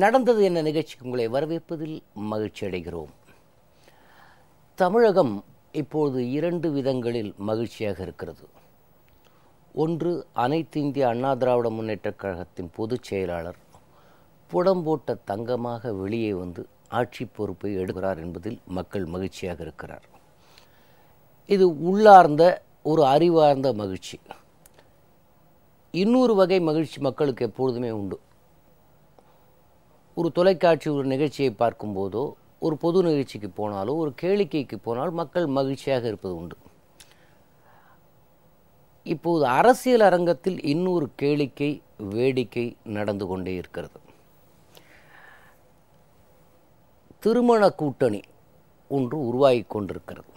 நடந்தது என்ன நிகழ்ச்சிக்கு உங்களை வரவேற்பதில் மகிழ்ச்சி அடைகிறோம். தமிழகம் இப்போது 2 விதங்களில் மகிழ்ச்சியாக இருக்கிறது. ஒன்று, அனைத்து இந்திய அண்ணா திராவிட முன்னேற்றக் கழகத்தின் பொதுச் செயலாளர் புடம்போட்ட தங்கமாக வெளியே வந்து ஆட்சி பொறுப்பை எடுக்கிறார் என்பதில் மக்கள் மகிழ்ச்சியாக இருக்கிறார். இது உள்ளார்ந்த ஒரு அறிவார்ந்த மகிழ்ச்சி. இன்னொரு வகை மகிழ்ச்சி மக்களுக்கு எப்பொழுதுமே உண்டு. ஒரு தொலைக்காட்சி ஒரு நிகழ்ச்சியை பார்க்கும்போதோ, ஒரு பொது நிகழ்ச்சிக்கு போனாலோ, ஒரு கேளிக்கைக்கு போனால் மக்கள் மகிழ்ச்சியாக இருப்பது உண்டு. இப்போது அரசியல் அரங்கத்தில் இன்னொரு கேளிக்கை வேடிக்கை நடந்து கொண்டே இருக்கிறது. திருமண கூட்டணி ஒன்று உருவாகி கொண்டிருக்கிறது.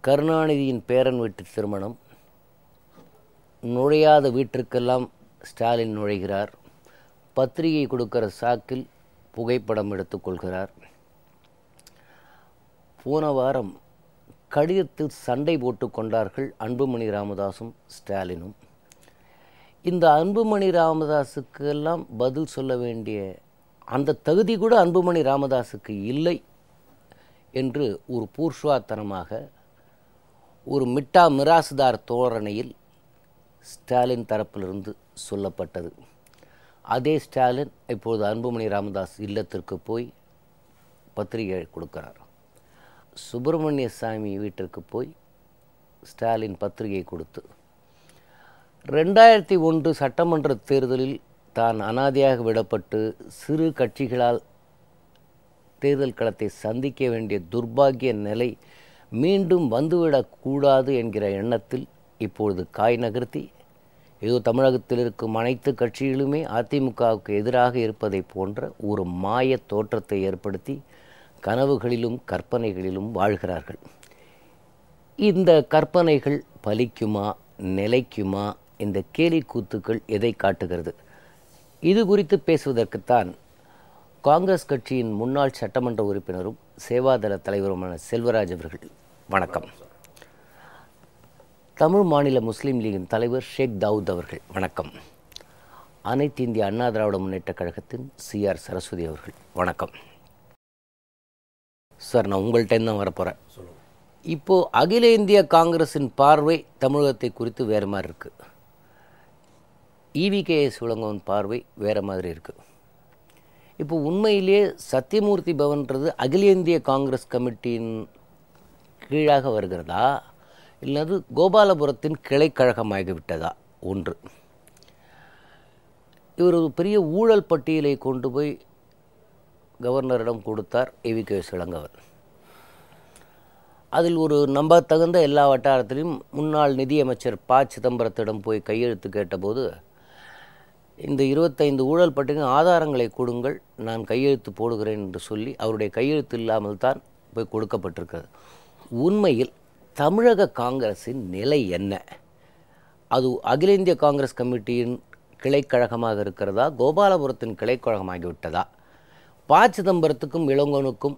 கருணாநிதியின் பேரன் வீட்டு திருமணம், நுழையாத வீட்டிற்கெல்லாம் ஸ்டாலின் நுழைகிறார். பத்திரிகை கொடுக்கிற சாக்கில் புகைப்படம் எடுத்துக்கொள்கிறார். போன வாரம் கடிதத்தில் சண்டை போட்டு கொண்டார்கள் அன்புமணி ராமதாஸும் ஸ்டாலினும். இந்த அன்புமணி ராமதாஸுக்கெல்லாம் பதில் சொல்ல வேண்டிய அந்த தகுதி கூட அன்புமணி ராமதாஸுக்கு இல்லை என்று ஒரு பூர்ஷ்வாத்தனமாக ஒரு மிட்டா மிராசுதார் தோரணையில் ஸ்டாலின் தரப்பிலிருந்து சொல்லப்பட்டது. அதே ஸ்டாலின் இப்பொழுது அன்புமணி ராமதாஸ் இல்லத்திற்கு போய் பத்திரிகை கொடுக்கிறார். சுப்பிரமணிய சாமி வீட்டிற்கு போய் ஸ்டாலின் பத்திரிகை கொடுத்து 2001 சட்டமன்ற தேர்தலில் தான் அனாதையாக விடப்பட்டு சிறு கட்சிகளால் தேர்தல் களத்தை சந்திக்க வேண்டிய துர்பாக்கிய நிலை மீண்டும் வந்துவிடக்கூடாது என்கிற எண்ணத்தில் இப்பொழுது காய் நகர்த்தி ஏதோ தமிழகத்தில் இருக்கும் அனைத்து கட்சிகளுமே அதிமுகவுக்கு எதிராக இருப்பதை போன்ற ஒரு மாய தோற்றத்தை ஏற்படுத்தி கனவுகளிலும் கற்பனைகளிலும் வாழ்கிறார்கள். இந்த கற்பனைகள் பலிக்குமா, நிலைக்குமா? இந்த கேலி கூத்துக்கள் எதை காட்டுகிறது? இது குறித்து பேசுவதற்குத்தான் காங்கிரஸ் கட்சியின் முன்னாள் சட்டமன்ற உறுப்பினரும் சேவாதள தலைவருமான செல்வராஜ் அவர்கள். வணக்கம். தமிழ் மாநில முஸ்லீம் லீகின் தலைவர் ஷேக் தாவூத் அவர்கள். வணக்கம். அனைத்து இந்திய அண்ணா திராவிட முன்னேற்றக் கழகத்தின் CR சரஸ்வதி அவர்கள். வணக்கம் சார். நான் உங்கள்கிட்ட தான் வரப்போகிறேன். இப்போது அகில இந்திய காங்கிரஸின் பார்வை தமிழகத்தை குறித்து வேறு மாதிரி இருக்குது. EVKS இளங்கோவன் பார்வை வேறு மாதிரி இருக்குது. இப்போ உண்மையிலேயே சத்தியமூர்த்தி பவன்றது அகில இந்திய காங்கிரஸ் கமிட்டியின் கீழாக வருகிறதா, இல்லது கோபாலபுரத்தின் கிளைக்கழகமாகிவிட்டதா? ஒன்று. இவர் ஒரு பெரிய ஊழல் பட்டியலை கொண்டு போய் கவர்னரிடம் கொடுத்தார் EVKS இளங்கோவன். அதில் ஒரு நம்பத்தகுந்த எல்லா வட்டாரத்திலையும் முன்னாள் நிதியமைச்சர் ப. சிதம்பரத்திடம் போய் கையெழுத்து கேட்டபோது, இந்த 25 ஊழல் பட்டியலின் ஆதாரங்களை கொடுங்கள், நான் கையெழுத்து போடுகிறேன் என்று சொல்லி அவருடைய கையெழுத்து இல்லாமல் தான் போய் கொடுக்கப்பட்டிருக்கிறது. உண்மையில் தமிழக காங்கிரஸின் நிலை என்ன? அது அகில இந்திய காங்கிரஸ் கமிட்டியின் கிளைக்கழகமாக இருக்கிறதா, கோபாலபுரத்தின் கிளைக்கழகமாகிவிட்டதா? ப. சிதம்பரத்துக்கும் இளங்கோனுக்கும்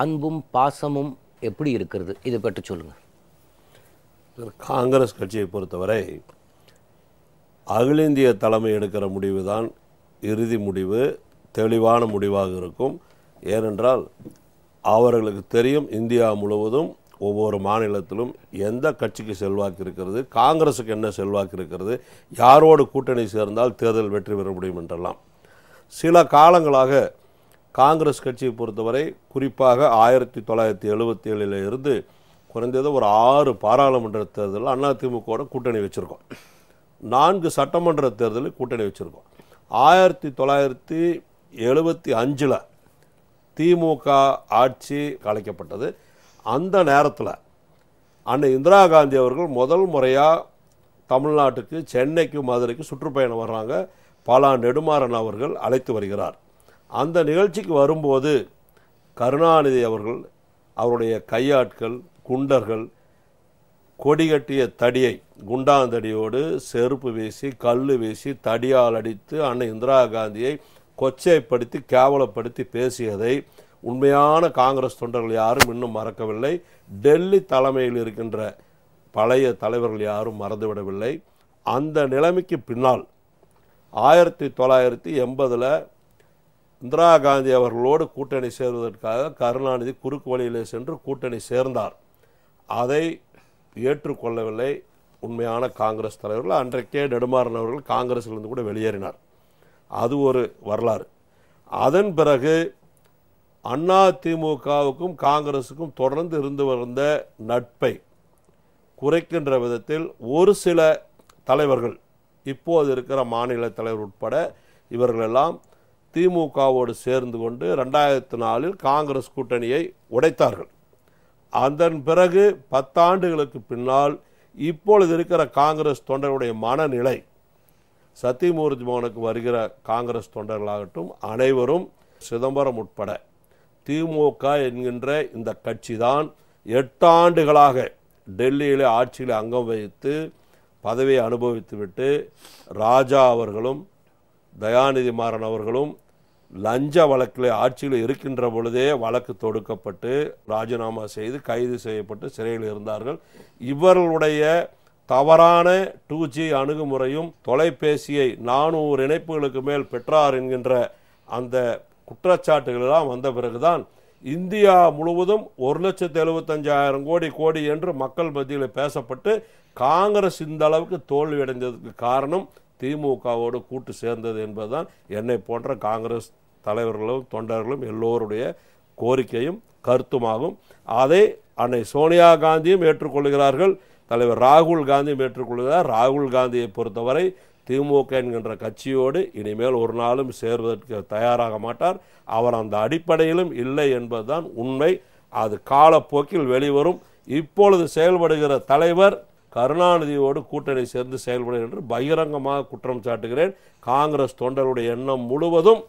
அன்பும் பாசமும் எப்படி இருக்கிறது? இதை பற்றி சொல்லுங்கள். காங்கிரஸ் கட்சியை பொறுத்தவரை அகில இந்திய தலைமை எடுக்கிற முடிவு தான் இறுதி முடிவு, தெளிவான முடிவாக இருக்கும். ஏனென்றால் அவர்களுக்கு தெரியும் இந்தியா முழுவதும் ஒவ்வொரு மாநிலத்திலும் எந்த கட்சிக்கு செல்வாக்கு இருக்கிறது, காங்கிரஸுக்கு என்ன செல்வாக்கு இருக்கிறது, யாரோடு கூட்டணி சேர்ந்தால் தேர்தல் வெற்றி பெற முடியும் என்றெல்லாம். சில காலங்களாக காங்கிரஸ் கட்சியை பொறுத்தவரை குறிப்பாக 1977 இருந்து குறைந்தது ஒரு 6 பாராளுமன்ற தேர்தலில் அதிமுகவோட கூட்டணி வச்சுருக்கோம். 4 சட்டமன்ற தேர்தலில் கூட்டணி வச்சுருக்கோம். 1975 திமுக ஆட்சி கலைக்கப்பட்டது. அந்த நேரத்தில் அன்னை இந்திரா காந்தி அவர்கள் முதல் முறையாக தமிழ்நாட்டுக்கு சென்னைக்கு மதுரைக்கு சுற்றுப்பயணம் வர்றாங்க. பல நெடுமாறன் அவர்கள் அழைத்து வருகிறார். அந்த நிகழ்ச்சிக்கு வரும்போது கருணாநிதி அவர்கள் அவருடைய கையாட்கள் குண்டர்கள் கொடிகட்டிய தடியை குண்டாந்தடியோடு செருப்பு வீசி கல் வீசி தடியால் அடித்து அன்னை இந்திரா காந்தியை கொச்சைப்படுத்தி கேவலப்படுத்தி பேசியதை உண்மையான காங்கிரஸ் தொண்டர்கள் யாரும் இன்னும் மறக்கவில்லை. டெல்லி தலைமையில் இருக்கின்ற பழைய தலைவர்கள் யாரும் மறந்துவிடவில்லை. அந்த நிலைமைக்கு பின்னால் 1980 இந்திரா காந்தி அவர்களோடு கூட்டணி சேர்வதற்காக கருணாநிதி குறுக்கு வழியிலே சென்று கூட்டணி சேர்ந்தார். அதை ஏற்றுக்கொள்ளவில்லை உண்மையான காங்கிரஸ் தலைவர்கள். அன்றைக்கே நெடுமாறன் அவர்கள் காங்கிரஸிலிருந்து கூட வெளியேறினார். அது ஒரு வரலாறு. அதன் பிறகு அதிமுகவுக்கும் காங்கிரஸுக்கும் தொடர்ந்து இருந்து வந்த நட்பை குறைக்கின்ற விதத்தில் ஒரு சில தலைவர்கள், இப்போது இருக்கிற மாநில தலைவர் உட்பட இவர்களெல்லாம் திமுகவோடு சேர்ந்து கொண்டு 2004 காங்கிரஸ் கூட்டணியை உடைத்தார்கள். அதன் பிறகு 10 ஆண்டுகளுக்கு பின்னால் இப்பொழுது இருக்கிற காங்கிரஸ் தொண்டர்களுடைய மனநிலை, சத்தியமூர்த்தி மோகனுக்கு வருகிற காங்கிரஸ் தொண்டர்களாகட்டும் அனைவரும் சிதம்பரம் உட்பட திமுக என்கின்ற இந்த கட்சி தான் 8 ஆண்டுகளாக டெல்லியிலே ஆட்சியில் அங்கம் வகித்து பதவியை அனுபவித்துவிட்டு ராஜா அவர்களும் தயாநிதி மாறன் அவர்களும் லஞ்ச வழக்கில் ஆட்சியில் இருக்கின்ற பொழுதே வழக்கு தொடுக்கப்பட்டு ராஜினாமா செய்து கைது செய்யப்பட்டு சிறையில் இருந்தார்கள். இவர்களுடைய தவறான 2G அணுகுமுறையும் தொலைபேசியை 400 இணைப்புகளுக்கு மேல் பெற்றார் என்கின்ற அந்த குற்றச்சாட்டுகளெல்லாம் வந்த பிறகுதான் இந்தியா முழுவதும் 1,75,000 கோடி என்று மக்கள் மத்தியில் பேசப்பட்டு காங்கிரஸ் இந்த அளவுக்கு தோல்வியடைந்ததுக்கு காரணம் திமுகவோடு கூட்டு சேர்ந்தது என்பதுதான் என்னை போன்ற காங்கிரஸ் தலைவர்களும் தொண்டர்களும் எல்லோருடைய கோரிக்கையும் கருத்துமாகும். அதை அன்னை சோனியா காந்தியும் ஏற்றுக்கொள்கிறார்கள், தலைவர் ராகுல் காந்தியும் ஏற்றுக்கொள்கிறார். ராகுல் காந்தியை பொறுத்தவரை திமுக என்கின்ற கட்சியோடு இனிமேல் ஒரு நாளும் சேர்வதற்கு தயாராக மாட்டார். அவர் அந்த அடிப்படையிலும் இல்லை என்பதுதான் உண்மை. அது காலப்போக்கில் வெளிவரும். இப்பொழுது செயல்படுகிற தலைவர் கருணாநிதியோடு கூட்டணி சேர்ந்து செயல்படும் என்று பகிரங்கமாக குற்றம் சாட்டுகிறேன். காங்கிரஸ் தொண்டர்களுடைய எண்ணம் முழுவதும்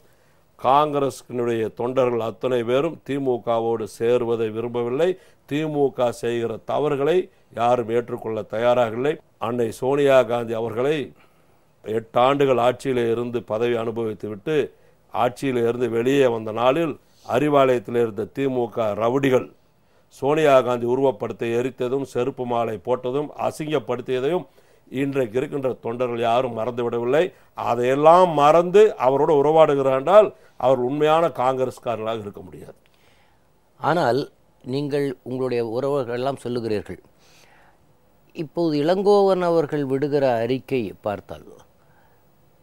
காங்கிரஸினுடைய தொண்டர்கள் அத்தனை பேரும் திமுகவோடு சேருவதை விரும்பவில்லை. திமுக செய்கிற தவறுகளை யாரும் ஏற்றுக்கொள்ள தயாராக இல்லை. அன்னை சோனியா காந்தி அவர்களை 8 ஆண்டுகள் ஆட்சியில் இருந்து பதவி அனுபவித்து விட்டு ஆட்சியில் இருந்து வெளியே வந்த நாளில் அறிவாலயத்தில் இருந்த திமுக ரவுடிகள் சோனியா காந்தி உருவப்படுத்த எரித்ததும் செருப்பு மாலை போட்டதும் அசிங்கப்படுத்தியதையும் இன்றைக்கு இருக்கின்ற தொண்டர்கள் யாரும் மறந்துவிடவில்லை. அதையெல்லாம் மறந்து அவரோடு உறவாடுகிறார்கள். அவர் உண்மையான காங்கிரஸ்காரர்களாக இருக்க முடியாது. ஆனால் நீங்கள் உங்களுடைய உறவுகள் எல்லாம் சொல்லுகிறீர்கள். இப்போது இளங்கோவன் அவர்கள் விடுகிற அறிக்கையை பார்த்தால்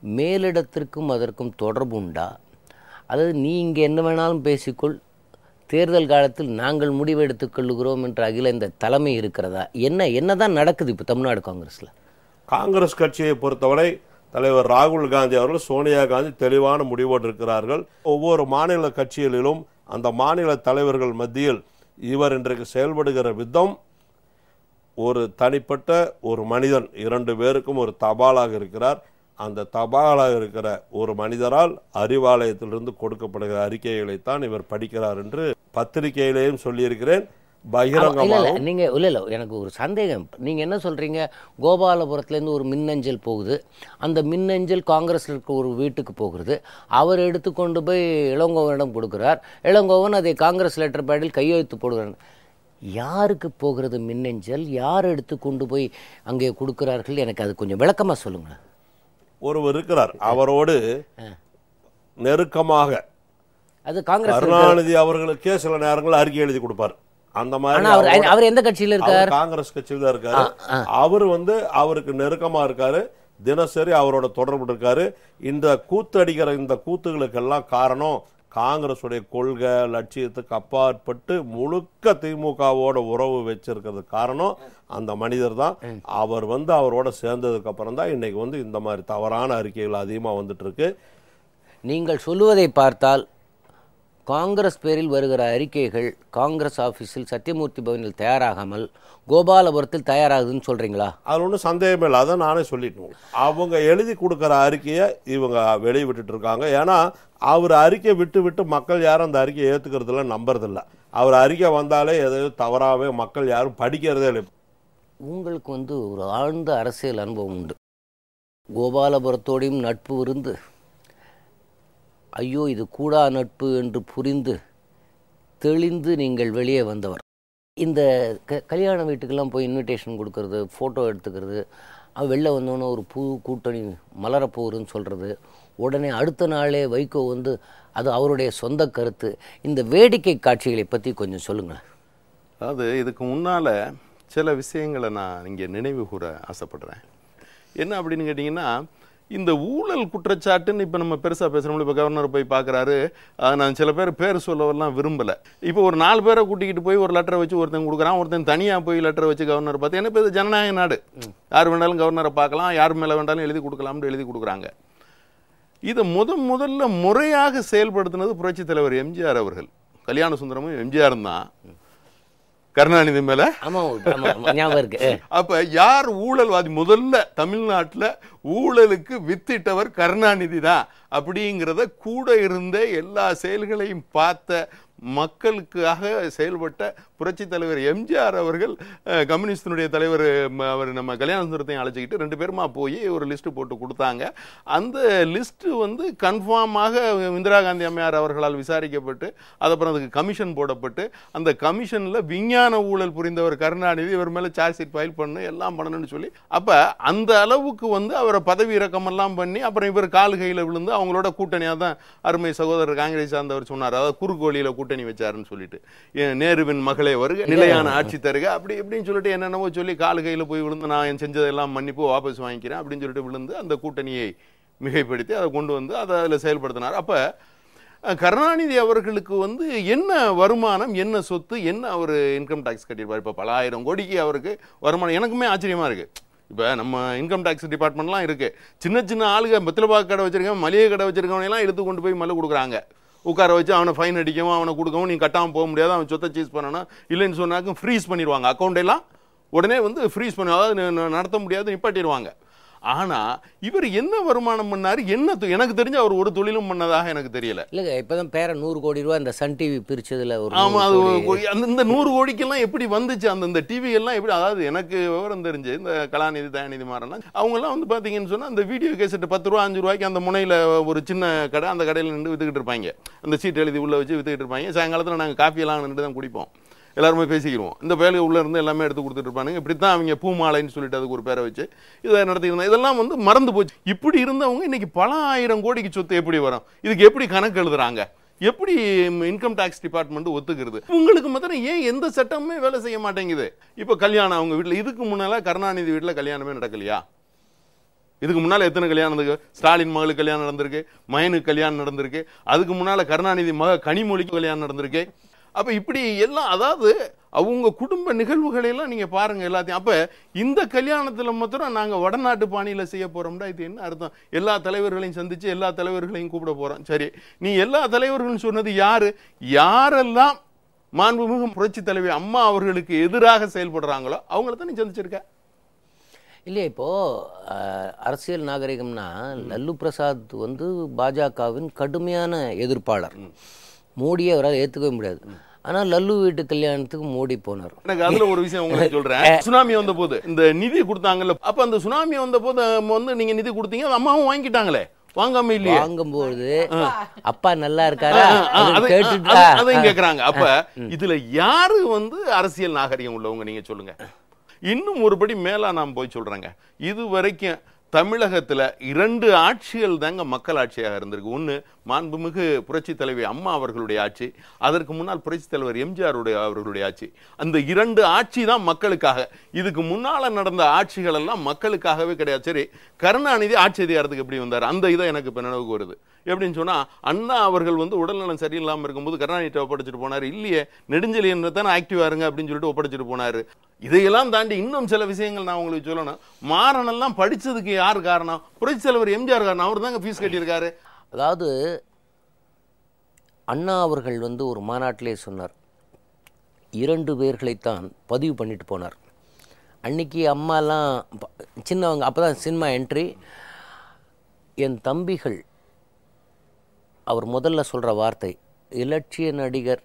மேலிடத்திற்கும் அதற்கும் தொடர்பு உண்டா? அதாவது நீ இங்கே என்ன வேணாலும் பேசிக்கொள், தேர்தல் காலத்தில் நாங்கள் முடிவெடுத்துக் கொள்ளுகிறோம் என்ற அகில இந்த தலைமை இருக்கிறதா? என்னதான் நடக்குது இப்போ தமிழ்நாடு காங்கிரஸில்? காங்கிரஸ் கட்சியை பொறுத்தவரை தலைவர் ராகுல் காந்தி அவர்கள் சோனியா காந்தி தெளிவான முடிவோடு இருக்கிறார்கள். ஒவ்வொரு மாநில கட்சிகளிலும் அந்த மாநில தலைவர்கள் மத்தியில் இவர் இன்றைக்கு செயல்படுகிற விதம் ஒரு தனிப்பட்ட ஒரு மனிதன் 2 பேருக்கும் ஒரு தபாலாக இருக்கிறார். அந்த தபாலாக இருக்கிற ஒரு மனிதரால் அறிவாலயத்திலிருந்து கொடுக்கப்படுகிற அறிக்கைகளைத்தான் இவர் படிக்கிறார் என்று பத்திரிகையிலேயும் சொல்லியிருக்கிறேன். பகிரங்கமாக நீங்க இல்லை எனக்கு ஒரு சந்தேகம். நீங்க என்ன சொல்றீங்க? கோபாலபுரத்துலேருந்து ஒரு மின்னஞ்சல் போகுது, அந்த மின்னஞ்சல் காங்கிரஸில் இருக்க ஒரு வீட்டுக்கு போகிறது, அவர் எடுத்துக்கொண்டு போய் இளங்கோவனிடம் கொடுக்கிறார், இளங்கோவன் அதை காங்கிரஸ் லெட்டர் பேடில் கையெழுத்து போடுகிறார். யாருக்கு போகிறது மின்னஞ்சல்? யார் எடுத்து கொண்டு போய் அங்கே கொடுக்கிறார்கள்? எனக்கு அது கொஞ்சம் விளக்கமா சொல்லுங்க. ஒருவர் இருக்கிறார், அவரோடு நெருக்கமாக அது காங்கிரஸ் கருணாநிதி அவர்களுக்கே சில நேரங்கள் அறிக்கை எழுதி கொடுப்பார். அந்த மாதிரி அவர் எந்த கட்சியில் இருக்கார்? காங்கிரஸ் கட்சியில் தான் இருக்காரு. அவர் அவருக்கு நெருக்கமா இருக்காரு, தினசரி அவரோட தொடர்பு இருக்காரு. இந்த கூத்து அடிக்கிற இந்த கூத்துகளுக்கெல்லாம் காரணம் காங்கிரஸ் உடைய கொள்கை லட்சியத்துக்கு அப்பாற்பட்டு முழுக்க திமுகவோட உறவு வச்சிருக்கிறது காரணம் அந்த மனிதர் தான். அவர் அவரோட சேர்ந்ததுக்கு அப்புறம் தான் இன்னைக்கு இந்த மாதிரி தவறான அறிக்கைகள் அதிகமாக வந்துட்டு இருக்கு. நீங்கள் சொல்லுவதை பார்த்தால் காங்கிரஸ் பேரில் வருகிற அறிக்கைகள் காங்கிரஸ் ஆஃபீஸில் சத்தியமூர்த்தி பவனில் தயாராகாமல் கோபாலபுரத்தில் தயாராகுதுன்னு சொல்றீங்களா? அது ஒன்றும் சந்தேகமே இல்லை. அதை நானே சொல்லிட்டேன். அவங்க எழுதி கொடுக்குற அறிக்கையை இவங்க வெளியிட்டு இருக்காங்க. ஏன்னா அவர் அறிக்கை விட்டு விட்டு மக்கள் யாரும் அந்த அறிக்கையை ஏற்றுக்கிறதுல நம்புறதில்ல. அவர் அறிக்கை வந்தாலே எதையும் தவறாகவே மக்கள் யாரும் படிக்கிறதே இல்லை. உங்களுக்கு ஒரு ஆழ்ந்த அரசியல் அனுபவம் உண்டு. கோபாலபுரத்தோடையும் நட்பு இருந்து ஐயோ இது கூடா நட்பு என்று புரிந்து தெளிந்து நீங்கள் வெளியே வந்தவர். இந்த கல்யாண வீட்டுக்கெல்லாம் போய் இன்விடேஷன் கொடுக்கறது, ஃபோட்டோ எடுத்துக்கிறது, வெளில வந்தோன்னே ஒரு புது கூட்டணி மலரப்போகுதுன்னு சொல்கிறது, உடனே அடுத்த நாளே வைகோ வந்து அது அவருடைய சொந்த கருத்து. இந்த வேடிக்கை காட்சிகளை பற்றி கொஞ்சம் சொல்லுங்கள். அதாவது இதுக்கு முன்னால் சில விஷயங்களை நான் இங்கே நினைவு கூற ஆசைப்படுறேன். என்ன அப்படின்னு கேட்டிங்கன்னா, இந்த ஊழல் குற்றச்சாட்டுன்னு இப்போ நம்ம பெருசாக பேசுகிறோம். இப்போ கவர்னர் போய் பார்க்குறாரு, நான் சில பேர் சொல்லவெல்லாம் விரும்பலை. இப்போ ஒரு 4 பேரை கூட்டிக்கிட்டு போய் ஒரு லெட்டரை வச்சு ஒருத்தன் கொடுக்குறான், ஒருத்தன் தனியாக போய் லெட்டரை வச்சு கவர்னர் பார்த்து, ஏன்னா இப்போ இது ஜனநாயக நாடு, யார் வேண்டாலும் கவர்னரை பார்க்கலாம், யார் மேலே வேண்டாலும் எழுதி கொடுக்கலாம்னு எழுதி கொடுக்குறாங்க. இதை முதல்ல முறையாக செயல்படுத்தினது புரட்சித் தலைவர் எம்ஜிஆர் அவர்கள். கல்யாண சுந்தரமும் எம்ஜிஆர் தான் கருணாநிதி மேல. அப்ப யார் ஊழல்வாதி? முதல்ல தமிழ்நாட்டில் ஊழலுக்கு வித்திட்டவர் கருணாநிதி தான் அப்படிங்கிறத கூட இருந்த எல்லா செயல்களையும் பார்த்த மக்களுக்காக செயல்பட்ட புரட்சி தலைவர் எம்ஜிஆர் அவர்கள் கம்யூனிஸ்டினுடைய தலைவர் அவர் நம்ம கல்யாண சுந்தரத்தையும் அழைச்சிக்கிட்டு 2 பேருமா போய் ஒரு லிஸ்ட்டு போட்டு கொடுத்தாங்க. அந்த லிஸ்ட்டு வந்து கன்ஃபார்மாக இந்திரா காந்தி அம்மையார் அவர்களால் விசாரிக்கப்பட்டு அதுக்கப்புறம் அதுக்கு கமிஷன் போடப்பட்டு அந்த கமிஷனில் விஞ்ஞான ஊழல் புரிந்தவர் கருணாநிதி, இவர் மேலே சார்ஜ் ஷீட் ஃபைல் பண்ணு எல்லாம் பண்ணணும்னு சொல்லி, அப்போ அந்த அளவுக்கு வந்து அவரை பதவி இறக்கமெல்லாம் பண்ணி அப்புறம் இவர் கால் கையில் விழுந்து அவங்களோட கூட்டணியாக தான் அருமை சகோதரர் காங்கிரஸ் சார்ந்தவர் சொன்னார். அதாவது குறுக்கோளியில் கூட்டணி வச்சாருன்னு சொல்லிட்டு, நேருவின் மகளே வருக, நிலையான ஆட்சி தருக, அப்படி இப்படின்னு சொல்லிட்டு என்னென்னவோ சொல்லி கால் கையில் போய் விழுந்து நான் செஞ்சதெல்லாம் மன்னிப்பு வாபஸ் வாங்கிக்கிறேன் அப்படின்னு சொல்லிட்டு விழுந்து அந்த கூட்டணியை மிகைப்படுத்தி அதை கொண்டு வந்து அதை அதில் செயல்படுத்தினார். அப்போ கருணாநிதி அவர்களுக்கு வந்து என்ன வருமானம், என்ன சொத்து, என்ன அவர் இன்கம் டேக்ஸ் கட்டியிருப்பார். இப்போ பல ஆயிரம் கோடிக்கு அவருக்கு வருமானம். எனக்குமே ஆச்சரியமாக இருக்குது. இப்போ நம்ம இன்கம் டேக்ஸ் டிபார்ட்மெண்ட்லாம் இருக்குது, சின்ன சின்ன ஆளுங்க வெத்தலைப்பாக்கு கடை வச்சிருக்கவன், மளிகை கடை வச்சிருக்கவனையெல்லாம் எடுத்து கொண்டு போய் மல்ல கொடுக்குறாங்க. உட்கார வச்சு அவனை ஃபைன் அடிக்கவும் அவனை கொடுக்கவும், நீ கட்டாமல் போக முடியாது, அவன் சொத்தை சீஸ் பண்ணணும், இல்லைன்னு சொன்னாக்கும் ஃப்ரீஸ் பண்ணிடுவாங்க, அக்கௌண்ட்டெல்லாம் உடனே வந்து ஃப்ரீஸ் பண்ணி, அதாவது நடத்த முடியாது, நிப்பாட்டிடுவாங்க. ஆனால் இவர் என்ன வருமானம் பண்ணார், என்ன எனக்கு தெரிஞ்ச அவர் ஒரு தொழிலும் பண்ணதாக எனக்கு தெரியல. இல்லைங்க, இப்போதான் பேர 100 கோடி ரூபா இந்த சன் டிவி பிரிச்சதுல ஒரு. ஆமாம், அது இந்த 100 கோடிக்கெல்லாம் எப்படி வந்துச்சு அந்த டிவி எல்லாம் எப்படி? அதாவது எனக்கு விவரம் தெரிஞ்சு இந்த கலாநிதி தயாநிதி மாறலாம் அவங்கெல்லாம் வந்து பார்த்தீங்கன்னு சொன்னால் அந்த வீடியோ கேசட்டு 10 ரூபா 5 ரூபாய்க்கு அந்த முனையில் ஒரு சின்ன கடை, அந்த கடையில் நின்று வித்துக்கிட்டு இருப்பாங்க, அந்த சீட் எழுதி உள்ளே வச்சு வித்துக்கிட்டு இருப்பாங்க. சாயங்காலத்தில் நாங்கள் காஃபியெல்லாம் நின்று தான் குடிப்போம், எல்லாருமே பேசிக்கிடுவோம். இந்த பேருக்கு உள்ளே இருந்து எல்லாமே எடுத்து கொடுத்துட்டு இருப்பானுங்க. இப்படி தான் அவங்க பூமாலைன்னு சொல்லிட்டு அதுக்கு ஒரு பேரை வச்சு இதை நடத்திருந்தாங்க. இதெல்லாம் வந்து மறந்து போச்சு. இப்படி இருந்தவங்க இன்னைக்கு பல ஆயிரம் கோடிக்கு சொத்து எப்படி வரும்? இதுக்கு எப்படி கணக்கு எழுதுறாங்க? எப்படி இன்கம் டேக்ஸ் டிபார்ட்மெண்ட் ஒத்துக்கிறது? உங்களுக்கு மாத்திரம் ஏன் எந்த சட்டமுமே வேலை செய்ய மாட்டேங்குது? இப்போ கல்யாணம் அவங்க வீட்டில், இதுக்கு முன்னால் கருணாநிதி வீட்டில் கல்யாணமே நடக்கலையா? இதுக்கு முன்னால் எத்தனை கல்யாணம் நடந்திருக்கு? ஸ்டாலின் மகளுக்கு கல்யாணம் நடந்திருக்கு, மயனுக்கு கல்யாணம் நடந்திருக்கு, அதுக்கு முன்னால் கருணாநிதி மக கனிமொழிக்கு கல்யாணம் நடந்திருக்கு. அப்போ இப்படி எல்லாம், அதாவது அவங்க குடும்ப நிகழ்வுகளெல்லாம் நீங்கள் பாருங்கள் எல்லாத்தையும். அப்போ இந்த கல்யாணத்தில் மாத்திரம் நாங்கள் வடநாட்டு பாணியில் செய்ய போகிறோம்டா, இது என்ன அர்த்தம்? எல்லா தலைவர்களையும் சந்தித்து எல்லா தலைவர்களையும் கூப்பிட போகிறோம். சரி, நீ எல்லா தலைவர்களும் சொன்னது யார்? யாரெல்லாம் மாண்புமிகு புரட்சி தலைவி அம்மா அவர்களுக்கு எதிராக செயல்படுறாங்களோ அவங்கள தான் நீ சந்திச்சிருக்க. இல்லையா, இப்போது அரசியல் நாகரிகம்னா லல்லு பிரசாத் வந்து பாஜகவின் கடுமையான எதிர்ப்பாளர். மோடியை அவரால் ஏற்றுக்கவே முடியாது. ஆனால் லல்லு வீட்டு கல்யாணத்துக்கு மோடி போனார். எனக்கு அதுல ஒரு விஷயம் உங்களுக்கு சொல்றேன். சுனாமி வந்த போது இந்த நிதி கொடுத்தாங்கல்ல, அப்ப அந்த சுனாமி வந்த போது வந்து நீங்க நிதி கொடுத்தீங்க, அம்மாவும் வாங்கிட்டாங்களே, வாங்காம இல்லையே? வாங்கும்போது அப்பா நல்லா இருக்காரு அதையும் கேக்குறாங்க. அப்ப இதுல யாரு வந்து அரசியல் நாகரிகம் உள்ளவங்க நீங்க சொல்லுங்க. இன்னும் ஒருபடி மேல நான் போய் சொல்றேங்க, இது வரைக்கும் தமிழகத்தில் 2 ஆட்சிகள் தாங்க மக்கள் ஆட்சியாக இருந்திருக்கு. ஒன்று மாண்புமிகு புரட்சி தலைவி அம்மா அவர்களுடைய ஆட்சி, அதற்கு முன்னால் புரட்சி தலைவர் எம்ஜிஆர் அவர்களுடைய ஆட்சி. அந்த 2 ஆட்சி தான் மக்களுக்காக. இதுக்கு முன்னால் நடந்த ஆட்சிகள் எல்லாம் மக்களுக்காகவே கிடையாது. சரி, கருணாநிதி ஆட்சி அதிகாரத்துக்கு எப்படி வந்தார்? அந்த இதை எனக்கு இப்போ நினைவுக்கு வருது. எப்படின்னு சொன்னால், அண்ணா அவர்கள் வந்து உடல்நலம் சரியில்லாமல் இருக்கும்போது கருணாநிதியை ஒப்படைச்சிட்டு போனார். இல்லையே, நெடுஞ்செழியன் தானே ஆக்டிவாக இருங்க அப்படின்னு சொல்லிட்டு ஒப்படைச்சிட்டு போனார். இதையெல்லாம் தாண்டி இன்னும் சில விஷயங்கள் நான் உங்களுக்கு சொல்லணும். மாறனெல்லாம் படித்ததுக்கு யார் காரணம்? புரட்சி தலைவர் எம்ஜிஆர் காரணம். அவர் தாங்க ஃபீஸ் கட்டியிருக்காரு. அதாவது அண்ணா அவர்கள் வந்து ஒரு மாநாட்டிலே சொன்னார், 2 பேர்களைத்தான் பதிவு பண்ணிட்டு போனார். அன்னைக்கு அம்மாலாம் சின்னவங்க, அப்போ தான் சினிமா என்ட்ரி. என் தம்பிகள், அவர் முதல்ல சொல்கிற வார்த்தை, இலட்சிய நடிகர்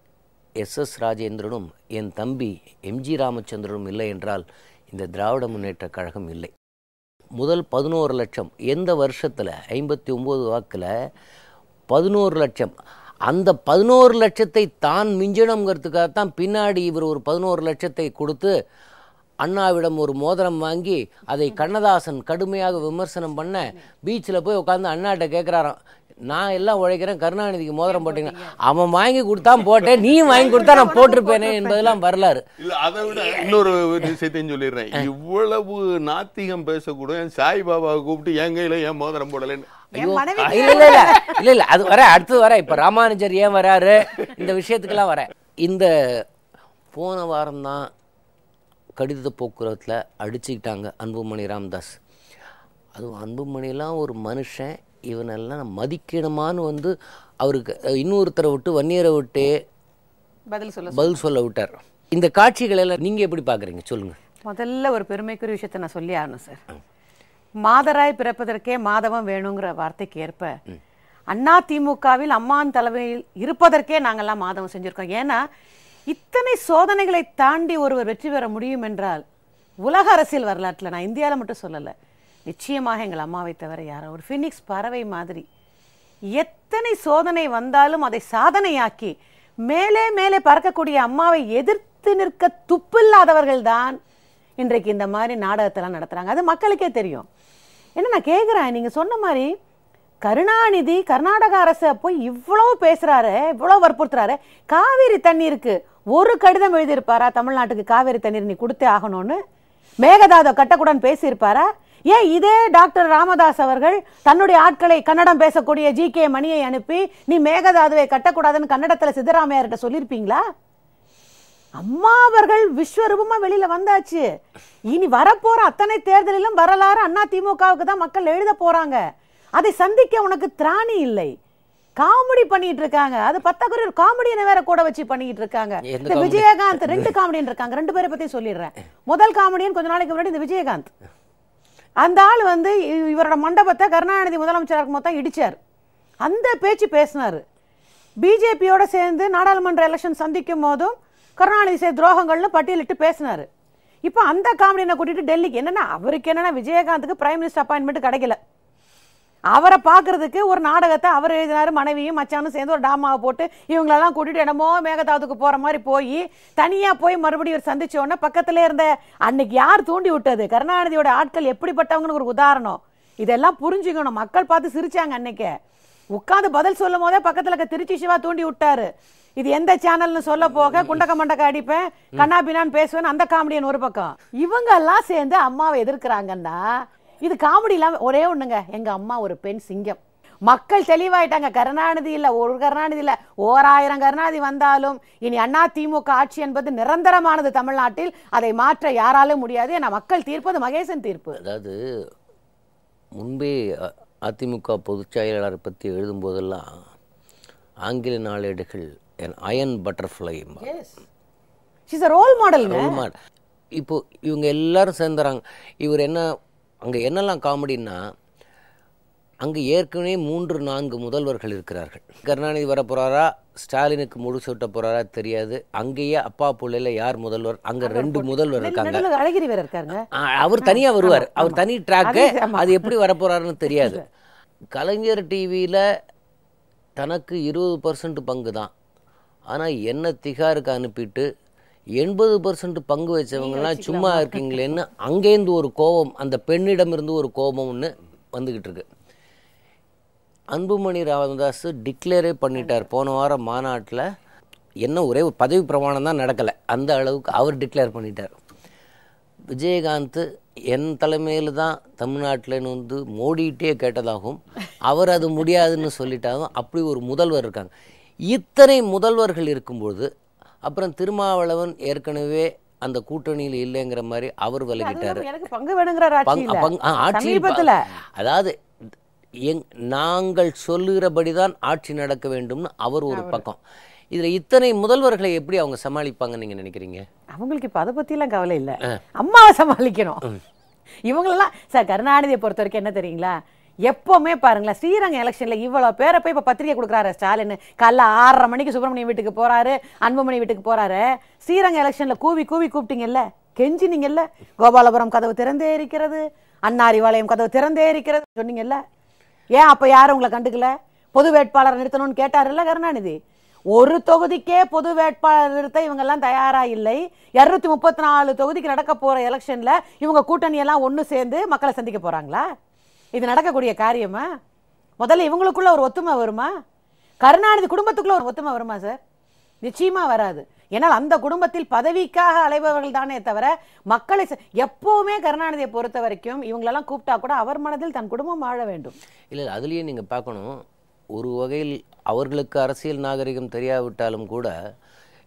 எஸ்.எஸ். ராஜேந்திரனும் என் தம்பி எம்.ஜி. ராமச்சந்திரனும் இல்லை என்றால் இந்த திராவிட முன்னேற்ற கழகம் இல்லை. முதல் 11 லட்சம் எந்த வருஷத்தில்? 59 வாக்கில் 11 லட்சம். அந்த 11 லட்சத்தை தான் மிஞ்சணுங்கிறதுக்காகத்தான் பின்னாடி இவர் ஒரு 11 லட்சத்தை கொடுத்து அண்ணாவிடம் ஒரு மோதிரம் வாங்கி அதை கண்ணதாசன் கடுமையாக விமர்சனம் பண்ண பீச்சில் போய் உட்காந்து அண்ணாட்ட கேட்குறாராம், நான் எல்லாம் உழைக்கிறேன், கருணாநிதிக்கு மோதிரம் போட்டீங்க. அவன் வாங்கி கொடுத்தான் போட்டேன், நீ வாங்கி கொடுத்தா நான் போட்டிருப்பேனே என்பதெல்லாம் வரலாறு. இல்ல, அதை விட இன்னொரு விஷயத்தையும் சொல்லிடுறேன். இவ்வளவு நாத்திகம் பேசக்கூட சாய்பாபாவை கூப்பிட்டு என் கையில ஏன் மோதிரம் போடலன்னு. இல்ல அது வர அடுத்தது வர. இப்ப ராமானுஜர் ஏன் வராரு இந்த விஷயத்துக்கெல்லாம் வர. இந்த போன வாரம் தான் கடித போக்குவரத்தில் அடிச்சுக்கிட்டாங்க அன்புமணி ராமதாஸ். அதுவும் அன்புமணிலாம் ஒரு மனுஷன், இவனெல்லாம் மதிக்கணுமான்னு வந்து அவருக்கு இன்னொருத்தரை விட்டு வன்னியரை விட்டே பதில் சொல்ல விட்டார். இந்த காட்சிகள் எல்லாம் நீங்க எப்படி பாக்குறீங்க சொல்லுங்க. முதல்ல ஒரு பெருமைக்குரிய விஷயத்தை நான் சொல்லி ஆகணும் சார். மாதராய் பிறப்பதற்கே மாதவம் வேணுங்கிற வார்த்தைக்கு ஏற்ப அண்ணா திமுகவில் அம்மான் தலைமையில் இருப்பதற்கே நாங்கள்லாம் மாதவம் செஞ்சிருக்கோம். ஏன்னா இத்தனை சோதனைகளை தாண்டி ஒருவர் வெற்றி பெற முடியும் என்றால் உலக அரசியல் வரலாற்றில், நான் இந்தியாவில் மட்டும் சொல்லலை, நிச்சயமாக எங்கள் அம்மாவை தவிர யாரோ ஒரு ஃபினிக்ஸ் பறவை மாதிரி எத்தனை சோதனை வந்தாலும் அதை சாதனையாக்கி மேலே மேலே பறக்கக்கூடிய அம்மாவை எதிர்த்து நிற்க துப்பில்லாதவர்கள் தான் இன்றைக்கு இந்த மாதிரி நாடகத்தெல்லாம் நடத்துகிறாங்க. அது மக்களுக்கே தெரியும். என்ன நான் கேட்குறேன், நீங்கள் சொன்ன மாதிரி கருணாநிதி கர்நாடக அரசை போய் இவ்வளோ பேசுகிறாரு, இவ்வளோ வற்புறுத்துறாரு. காவேரி தண்ணீருக்கு ஒரு கடிதம் எழுதியிருப்பாரா தமிழ்நாட்டுக்கு காவேரி தண்ணீர் நீ கொடுத்தே ஆகணும்னு? மேகதாதை கட்டக்கூடாதுன்னு பேசியிருப்பாரா? ஏன் இதே டாக்டர் ராமதாஸ் அவர்கள் தன்னுடைய ஆட்களை கன்னடம் பேசக்கூடிய ஜி.கே. மணியை அனுப்பி நீ மேகதாதுவை கட்டக்கூடாதுன்னு கன்னடத்தில் சித்தராமையார்கிட்ட சொல்லியிருப்பீங்களா? அம்மா அவர்கள் விஸ்வரூபமா வெளியில வந்தாச்சு. இனி வரப்போற அத்தனை தேர்தலிலும் வரலாறு அண்ணா திமுகவுக்கு தான் மக்கள் எழுத போறாங்க. அதை சந்திக்க உனக்கு திராணி இல்லை. காமெடி பண்ணிட்டு இருக்காங்க. அது பத்தாக்குறை ஒரு காமெடியனை வேற கூட வச்சு பண்ணிட்டு இருக்காங்க. இந்த விஜயகாந்த் 2 காமெடியன் இருக்காங்க. 2 பேரை பத்தி சொல்லிடுறேன். முதல் காமெடியன் கொஞ்ச நாளைக்கு முன்னாடி இந்த விஜயகாந்த், அந்த ஆள் வந்து இவரோட மண்டபத்தை கருணாநிதி முதலமைச்சராக மொத்தம் இடிச்சார். அந்த பேச்சு பேசினாரு. பிஜேபியோட சேர்ந்து நாடாளுமன்ற எலெக்ஷன் சந்திக்கும் போதும் கருணாநிதி செய்த துரோகங்கள்னு பட்டியலிட்டு பேசினாரு. இப்போ அந்த காமெடியனை கூட்டிட்டு டெல்லிக்கு, என்னன்னா அவருக்கு என்னன்னா விஜயகாந்துக்கு பிரைம் மினிஸ்டர் அப்பாயின்மெண்ட் கிடைக்கல. அவரை பார்க்கறதுக்கு ஒரு நாடகத்தை அவர் எழுதினாரு, மனைவியும் மச்சானும் சேர்ந்து ஒரு டாமாவை போட்டு இவங்களெல்லாம் கூட்டிட்டு என்னமோ மேகதாதுக்கு போற மாதிரி போய் தனியா போய் மறுபடியும் ஒரு சந்திச்ச உடனே பக்கத்துல இருந்த அன்னைக்கு யார் தூண்டி விட்டது, கருணாநிதியோட ஆட்கள் எப்படிப்பட்டவங்கன்னு ஒரு உதாரணம். இதெல்லாம் புரிஞ்சுக்கணும். மக்கள் பார்த்து சிரிச்சாங்க. அன்னைக்கு உட்காந்து பதில் சொல்லும் போதே பக்கத்துல இருக்க திருச்சி சிவா தூண்டி விட்டாரு. இது எந்த சேனல்னு சொல்ல போக குண்டக்க மண்டக்க அடிப்பேன், கண்ணா பின்னான்னு பேசுவேன், அந்த காமெடியன் ஒரு பக்கம். இவங்க எல்லாம் சேர்ந்து அம்மாவை எதிர்க்கிறாங்கன்னா இது காமெடி இல்லாம ஒரே ஒண்ணுங்க, எங்க அம்மா ஒரு பெண் சிங்கம். மக்கள் தெளிவாயிட்டாங்க. கருணாநிதி இல்ல, ஒரு கருணாநிதி இல்ல, 1000 கருணாநிதி வந்தாலும் இனி அண்ணா திமுக ஆட்சி என்பது நிரந்தரமானது தமிழ்நாட்டில். அதை மாற்ற யாராலும் முடியாது. ஏன்னா மக்கள் தீர்ப்பது மகேசன் தீர்ப்பு. அதாவது முன்பே அதிமுக பொதுச் செயலாளரை பற்றி எழுதும்போதெல்லாம் ஆங்கில நாளேடுகள் அயன் பட்டர்ஃப்ளை ரோல் மாடல். இப்போ இவங்க எல்லாரும் சேர்ந்துறாங்க. இவர் என்ன அங்கே என்னெல்லாம் காமெடின்னா, அங்கே ஏற்கனவே 3-4 முதல்வர்கள் இருக்கிறார்கள். கருணாநிதி வர போகிறாரா, ஸ்டாலினுக்கு முடிசூட்ட போகிறாரா தெரியாது. அங்கேயே அப்பா பிள்ளையில யார் முதல்வர், அங்கே 2 முதல்வர் இருக்காங்க. அழகிரி வேற இருக்காங்க. அவர் தனியாக வருவார், அவர் தனி ட்ராக்கு. அது எப்படி வரப்போறாருன்னு தெரியாது. கலைஞர் டிவியில் தனக்கு 20% பங்கு தான். ஆனால் என்ன திகாருக்கு அனுப்பிட்டு 80% பங்கு வச்சவங்கலாம் சும்மா இருக்கீங்களேன்னு அங்கேருந்து ஒரு கோபம், அந்த பெண்ணிடமிருந்து ஒரு கோபம் ஒன்று வந்துக்கிட்டு இருக்கு. அன்புமணி ராமதாஸ் டிக்ளேரே பண்ணிட்டார் போன வாரம் மாநாட்டில். என்ன ஒரே ஒரு பதவி பிரமாணம் தான் நடக்கலை, அந்த அளவுக்கு அவர் டிக்ளேர் பண்ணிட்டார். விஜயகாந்த் என் தலைமையில் தான் தமிழ்நாட்டில்னு வந்து மோடிகிட்டே கேட்டதாகவும் அவர் அது முடியாதுன்னு சொல்லிட்டாலும் அப்படி ஒரு முதல்வர் இருக்காங்க. இத்தனை முதல்வர்கள் இருக்கும்பொழுது அப்புறம் திருமாவளவன் ஏற்கனவே அந்த கூட்டணியில் இல்லைங்கிற மாதிரி அவர் விலகிட்டார். அதாவது நாங்கள் சொல்லுகிறபடிதான் ஆட்சி நடக்க வேண்டும்னு அவர் ஒரு பக்கம். இதுல இத்தனை முதல்வர்களை எப்படி அவங்க சமாளிப்பாங்கன்னு நீங்க நினைக்கிறீங்க? அவங்களுக்கு இப்ப அதை பத்தி எல்லாம் கவலை இல்லை, அம்மாவை சமாளிக்கணும். இவங்களெல்லாம் சார் கருணாநிதியை பொறுத்த வரைக்கும் என்ன தெரியுங்களா, எப்பவுமே பாருங்களேன், ஸ்ரீரங்கம் எலெக்ஷன்ல இவ்வளவு பேரை போய் இப்ப பத்திரிகை கொடுக்குறாரு ஸ்டாலின். காலைல 6:30 மணிக்கு சுப்பிரமணியம் வீட்டுக்கு போறாரு, அன்புமணி வீட்டுக்கு போறாரு. ஸ்ரீரங்கம் எலெக்ஷன்ல கூவி கூப்பிட்டீங்கல்ல, கெஞ்சினீங்கல்ல, கோபாலபுரம் கதவு திறந்தே இருக்கிறது, அன்னாரிவாளையம் கதவு திறந்தே இருக்கிறது சொன்னீங்கல்ல. ஏன் அப்ப யாரும் உங்களை கண்டுக்கல? பொது வேட்பாளர் நிறுத்தணும்னு கேட்டாருல்ல கருணாநிதி. ஒரு தொகுதிக்கே பொது வேட்பாளர் நிறுத்த இவங்க எல்லாம் தயாரா இல்லை. 234 தொகுதிக்கு நடக்க போற எலெக்ஷன்ல இவங்க கூட்டணி எல்லாம் ஒண்ணு சேர்ந்து மக்களை சந்திக்க போறாங்களா? இது நடக்கக்கூடிய காரியமா? முதல்ல இவங்களுக்குள்ள ஒரு ஒத்துமை வருமா? கருணாநிதி குடும்பத்துக்குள்ள ஒரு ஒத்துமை வருமா சார்? நிச்சயமா வராது. ஏன்னால் அந்த குடும்பத்தில் பதவிக்காக அலைபவர்கள் தானே தவிர மக்களை எப்பவுமே கருணாநிதியை பொறுத்த வரைக்கும் இவங்களெல்லாம் கூப்பிட்டா கூட அவர் மனதில் தன் குடும்பம் வாழ வேண்டும். இல்லை, அதுலேயே நீங்கள் பார்க்கணும், ஒரு வகையில் அவர்களுக்கு அரசியல் நாகரிகம் தெரியாவிட்டாலும் கூட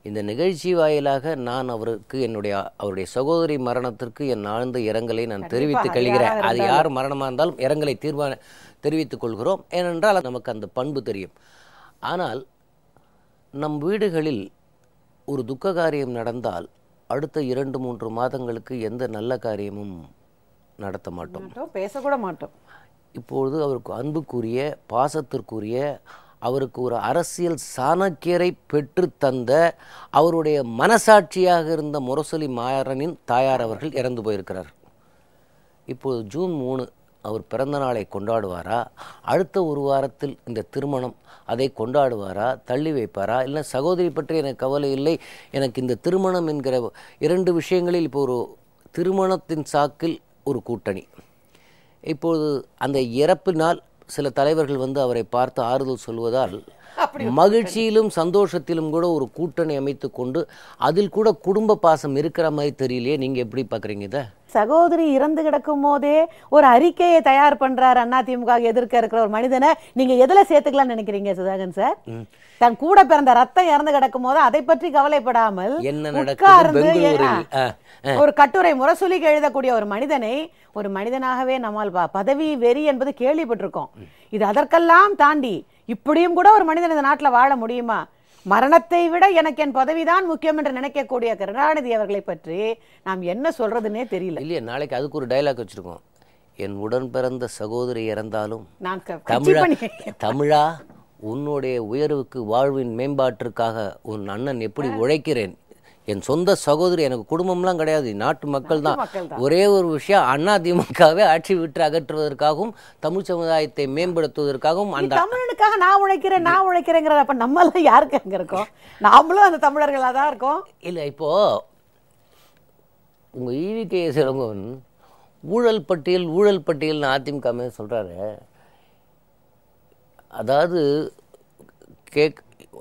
இந்த நிகழ்ச்சி வாயிலாக நான் அவருக்கு அவருடைய சகோதரி மரணத்திற்கு என் ஆழ்ந்த இரங்கலை நான் தெரிவித்துக் கொள்கிறேன். அது யார் மரணமாக இருந்தாலும் இரங்கலை தெரிவித்துக் கொள்கிறோம். ஏனென்றால் நமக்கு அந்த பண்பு தெரியும். ஆனால் நம் வீடுகளில் ஒரு துக்க காரியம் நடந்தால் அடுத்த 2-3 மாதங்களுக்கு எந்த நல்ல காரியமும் நடத்த மாட்டோம், பேசக்கூட மாட்டோம். இப்பொழுது அவருக்கு அன்புக்குரிய பாசத்திற்குரிய அவருக்கு ஒரு அரசியல் சாணக்கியரை பெற்று தந்த அவருடைய மனசாட்சியாக இருந்த முரசொலி மாறனின் தாயார் அவர்கள் இறந்து போயிருக்கிறார். இப்போது ஜூன் 3 அவர் பிறந்த நாளை கொண்டாடுவாரா? அடுத்த ஒரு வாரத்தில் இந்த திருமணம் அதை கொண்டாடுவாரா? தள்ளி வைப்பாரா? இல்லை சகோதரி பற்றி எனக்கு கவலை இல்லை, எனக்கு இந்த திருமணம் என்கிற 2 விஷயங்களில் இப்போ ஒரு திருமணத்தின் சாக்கில் ஒரு கூட்டணி. இப்போது அந்த இறப்பினால் சில தலைவர்கள் வந்து அவரை பார்த்து ஆறுதல் சொல்வதால் மகிழ்ச்சியிலும் சந்தோஷத்திலும் கூட ஒரு கூட்டணி அமைத்து கொண்டு அதில் கூட குடும்ப பாசம் இருக்கிற மாதிரி தெரியலையே. நீங்க எப்படி பாக்குறீங்க இதை? சகோதரி இறந்து கிடக்கும் போதே ஒரு அறிக்கையை தயார் பண்றாரு அதிமுக எதிர்க்க இருக்கிற ஒரு மனிதனை நீங்க எதுல சேர்த்துக்கலாம்னு நினைக்கிறீங்க சுதாகன் சார்? தன் கூட பிறந்த ரத்தம் இறந்து கிடக்கும் போது அதை பற்றி கவலைப்படாமல் ஒரு கட்டுரை முரசொலிக்கு எழுதக்கூடிய ஒரு மனிதனை ஒரு மனிதனாகவே நம்மால் பதவி வெறி என்பது கேள்விப்பட்டிருக்கோம். இது அதற்கெல்லாம் தாண்டி இப்படியும் கூட ஒரு மனிதன் இந்த நாட்டில் வாழ முடியுமா? மரணத்தை விட எனக்கு என் பதவிதான் முக்கியம் என்று நினைக்கக்கூடிய கருணாநிதி அவர்களை பற்றி நாம் என்ன சொல்றதுன்னே தெரியல. இல்லையா, நாளைக்கு அதுக்கு ஒரு டைலாக் வச்சிருக்கோம். என் உடன் பிறந்த சகோதரி இறந்தாலும் தமிழா உன்னுடைய உயர்வுக்கு வாழ்வின் மேம்பாட்டிற்காக உன் அண்ணன் எப்படி உழைக்கிறேன். என் சொந்த சகோதரி, எனக்கு குடும்பம்லாம் கிடையாது, நாட்டு மக்கள் தான். ஒரே ஒரு விஷயம், அதிமுகவை ஆட்சி விட்டு அகற்றுவதற்காகவும் தமிழ் சமுதாயத்தை மேம்படுத்துவதற்காகவும் அந்த தமிழனுக்காக நான் உழைக்கிறேங்கிற அப்ப நம்ம எல்லாம் யாருக்கு அங்க இருக்கோம்? நாமளும் அந்த தமிழர்களா தான் இருக்கோம். இல்ல, இப்போ உங்க ஈவிகே சிலங்கோன் ஊழல் பட்டியல் அதிமுக சொல்றாரு. அதாவது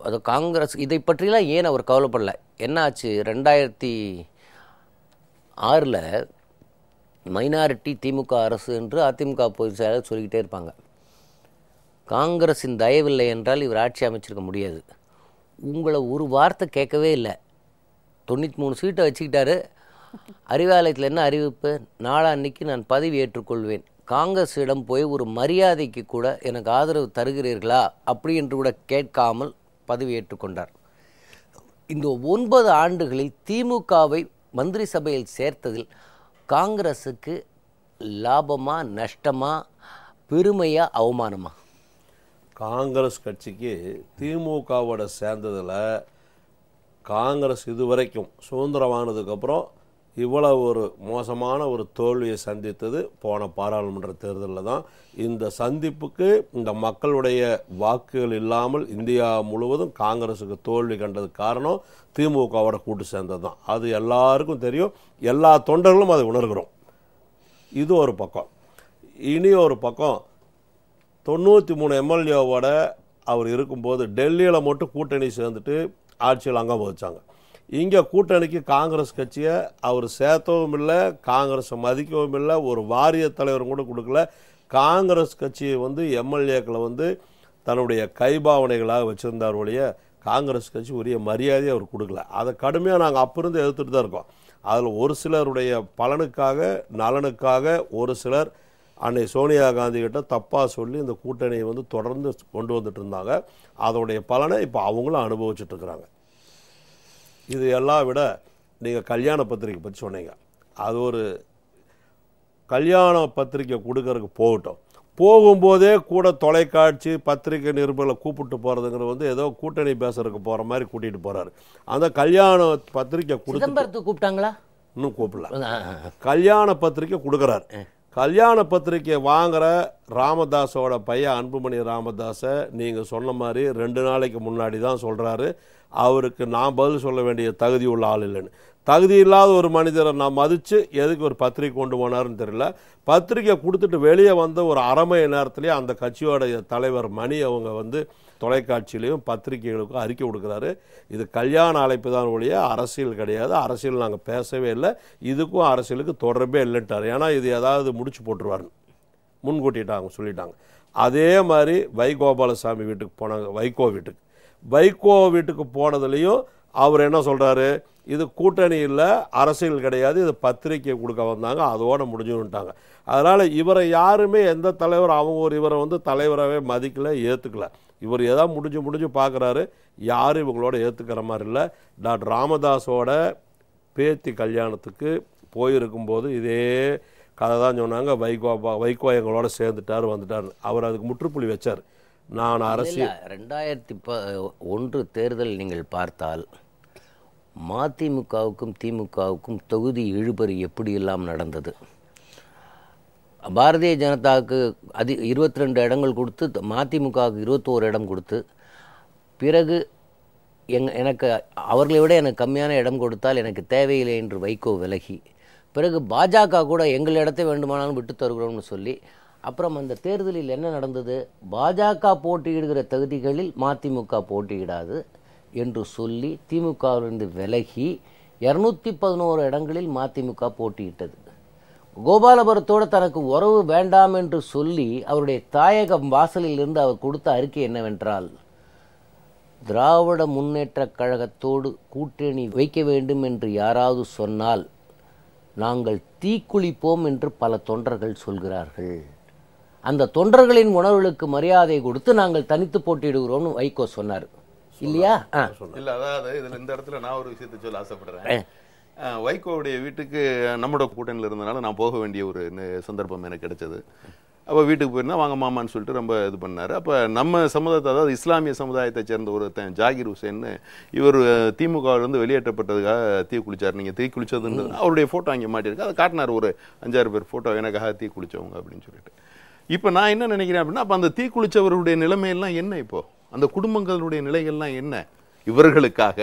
அது காங்கிரஸ் இதை பற்றிலாம் ஏன் அவர் கவலைப்படல? என்னாச்சு, 2006 மைனாரிட்டி திமுக அரசு என்று அதிமுக பொதுச் செயலாளர் சொல்லிக்கிட்டே இருப்பாங்க. காங்கிரஸின் தயவில்லை என்றால் இவர் ஆட்சி அமைச்சிருக்க முடியாது. உங்களை ஒரு வார்த்தை கேட்கவே இல்லை. 93 சீட்டை வச்சுக்கிட்டாரு. அறிவாலயத்தில் என்ன அறிவிப்பு? நாளான்னைக்கு நான் பதவி ஏற்றுக்கொள்வேன், காங்கிரஸிடம் போய் ஒரு மரியாதைக்கு கூட எனக்கு ஆதரவு தருகிறீர்களா அப்படி என்று கூட கேட்காமல் பதவி ஏற்றுக்கொண்டார். இந்த 9 ஆண்டுகளில் திமுகவை மந்திரி சபையில் சேர்த்ததில் காங்கிரஸுக்கு லாபமா, நஷ்டமா, பெருமையா, அவமானமா? காங்கிரஸ் கட்சிக்கு திமுகவோட சேர்ந்ததில் காங்கிரஸ் இதுவரைக்கும் சுதந்திரமானதுக்கப்புறம் இவ்வளவு ஒரு மோசமான ஒரு தோல்வியை சந்தித்தது போன பாராளுமன்ற தேர்தலில் தான். இந்த சந்திப்புக்கு இந்த மக்களுடைய வாக்குகள் இல்லாமல் இந்தியா முழுவதும் காங்கிரஸுக்கு தோல்வி கண்டது காரணம் திமுகவோட கூட்டு சேர்ந்தது தான். அது எல்லாருக்கும் தெரியும், எல்லா தொண்டர்களும் அதை உணர்கிறோம். இது ஒரு பக்கம். இனி ஒரு பக்கம் 93 எம்எல்ஏவோட அவர் இருக்கும்போது டெல்லியில் மட்டும் கூட்டணி சேர்ந்துட்டு ஆட்சியில் அங்கம் வச்சாங்க. இங்கே கூட்டணிக்கு காங்கிரஸ் கட்சியை அவர் சேர்த்தவும் இல்லை, காங்கிரஸை மதிக்கவும் இல்லை, ஒரு வாரிய தலைவரும் கூட கொடுக்கல. காங்கிரஸ் கட்சியை எம்எல்ஏக்களை தன்னுடைய கைபாவனைகளாக வச்சுருந்தார் ஒழிய காங்கிரஸ் கட்சி உரிய மரியாதையை அவர் கொடுக்கல. அதை கடுமையாக நாங்கள் அப்பிருந்து எதிர்த்துட்டு தான் இருக்கோம். அதில் ஒரு சிலருடைய பலனுக்காக நலனுக்காக ஒரு சிலர் அன்னை சோனியா காந்தி கிட்ட தப்பாக சொல்லி இந்த கூட்டணியை தொடர்ந்து கொண்டு வந்துட்டு இருந்தாங்க. அதோடைய பலனை இப்போ அவங்களும் அனுபவிச்சுட்ருக்குறாங்க. இது எல்லாம் விட நீங்கள் கல்யாண பத்திரிக்கை பற்றி சொன்னீங்க. அது ஒரு கல்யாண பத்திரிக்கை கொடுக்கறதுக்கு போகட்டும், போகும்போதே கூட தொலைக்காட்சி பத்திரிகை நிருபர்களை கூப்பிட்டு போகிறதுங்கிறது ஏதோ கூட்டணி பேசுறதுக்கு போகிற மாதிரி கூட்டிகிட்டு போகிறாரு. அந்த கல்யாண பத்திரிக்கை கூப்பிட்டாங்களா? இன்னும் கூப்பிடல. கல்யாண பத்திரிக்கை கொடுக்குறாரு. கல்யாண பத்திரிக்கை வாங்குற ராமதாஸோட பையன் அன்புமணி ராமதாஸை நீங்கள் சொன்ன மாதிரி 2 நாளைக்கு முன்னாடி தான் சொல்கிறாரு, அவருக்கு நான் பதில் சொல்ல வேண்டிய தகுதி உள்ள ஆள் இல்லைன்னு. தகுதி இல்லாத ஒரு மனிதரை நான் மதித்து எதுக்கு ஒரு பத்திரிக்கை கொண்டு போனாருன்னு தெரியல. பத்திரிக்கை கொடுத்துட்டு வெளியே வந்த ஒரு அரை மணி நேரத்துலேயே அந்த கட்சியோட தலைவர் மணி அவங்க வந்து தொலைக்காட்சியிலையும் பத்திரிகைகளுக்கும் அறிக்கை கொடுக்குறாரு, இது கல்யாண அழைப்பு தான் ஒழிய அரசியல் கிடையாது, அரசியல் நாங்கள் பேசவே இல்லை, இதுக்கும் அரசியலுக்கு தொடர்பே இல்லைன்ட்டார். ஏன்னா இது ஏதாவது முடிச்சு போட்டுருவாருன்னு முன்கூட்டிட்டாங்க, சொல்லிட்டாங்க. அதே மாதிரி வைகோபாலசாமி வீட்டுக்கு போனாங்க, வைகோ வீட்டுக்கு போனதுலேயும் அவர் என்ன சொல்கிறாரு, இது கூட்டணி இல்லை, அரசியல் கிடையாது, இது பத்திரிக்கை கொடுக்க வந்தாங்க, அதோடு முடிஞ்சுன்ட்டாங்க. அதனால் இவரை யாருமே எந்த தலைவர் அவங்க ஒரு இவரை வந்து தலைவராகவே மதிக்கலை, ஏற்றுக்கல. இவர் எதாவது முடிஞ்சு பார்க்குறாரு, யாரும் இவங்களோட ஏற்றுக்கிற மாதிரி இல்லை. டாக்டர் ராமதாஸோட பேத்தி கல்யாணத்துக்கு போயிருக்கும்போது இதே கதை தான் சொன்னாங்க, வைகோ எங்களோட சேர்ந்துட்டார் வந்துட்டார். அவர் அதுக்கு முற்றுப்புள்ளி வச்சார். நான் அரசியல் 2001 தேர்தல் நீங்கள் பார்த்தால் மதிமுகவுக்கும் திமுகவுக்கும் தொகுதி இழுபறி எப்படியெல்லாம் நடந்தது. பாரதிய ஜனதாவுக்கு 22 இடங்கள் கொடுத்து, மதிமுகவுக்கு 21 இடம் கொடுத்து, பிறகு எனக்கு அவர்களை விட எனக்கு கம்மியான இடம் கொடுத்தால் எனக்கு தேவையில்லை என்று வைகோ விலகி, பிறகு பாஜக கூட எங்கள் இடத்தை வேண்டுமானாலும் விட்டு தருகிறோம்னு சொல்லி, அப்புறம் அந்த தேர்தலில் என்ன நடந்தது, பாஜக போட்டியிடுகிற தகுதிகளில் மதிமுக போட்டியிடாது என்று சொல்லி திமுகவிலிருந்து விலகி 211 இடங்களில் மதிமுக போட்டியிட்டது. கோபாலபுரத்தோடு தனக்கு உறவு வேண்டாம் என்று சொல்லி அவருடைய தாயகம் வாசலில் இருந்து அவர் கொடுத்த அறிக்கை என்னவென்றால், திராவிட முன்னேற்றக் கழகத்தோடு கூட்டணி வைக்க வேண்டும் என்று யாராவது சொன்னால் நாங்கள் தீக்குளிப்போம் என்று பல தொண்டர்கள் சொல்கிறார்கள், அந்த தொண்டர்களின் உணர்வுகளுக்கு மரியாதை கொடுத்து நாங்கள் தனித்து போட்டியிடுகிறோம்னு வைகோ சொன்னார் இல்லையா? இல்ல, அதாவது இதுல இந்த இடத்துல நான் ஒரு விஷயத்தை சொல்ல ஆசைப்படுறேன். வைகோவுடைய வீட்டுக்கு நம்மளோட கூட்டணியில் இருந்தனால நான் போக வேண்டிய ஒரு சந்தர்ப்பம் எனக்கு கிடைச்சது. அப்போ வீட்டுக்கு போயிருந்தா வாங்க மாமான்னு சொல்லிட்டு ரொம்ப இது பண்ணார். அப்போ நம்ம சமுதாயத்தை, அதாவது இஸ்லாமிய சமுதாயத்தை சேர்ந்த ஒருத்தன் ஜாகிர் ஹுசேன்னு, இவர் திமுகவிலிருந்து வெளியேற்றப்பட்டதுக்காக தீ குளிச்சார். நீங்கள் தீ குளிச்சதுன்றது அவருடைய ஃபோட்டோ அங்கே மாட்டியிருக்கு. அதை காட்டினார், ஒரு 5-6 பேர் ஃபோட்டோ எனக்காக தீ குளிச்சவங்க அப்படின்னு சொல்லிட்டு. இப்போ நான் என்ன நினைக்கிறேன் அப்படின்னா, அப்போ அந்த தீ குளிச்சவருடைய நிலைமையெல்லாம் என்ன, இப்போது அந்த குடும்பங்களுடைய நிலைகள்லாம் என்ன, இவர்களுக்காக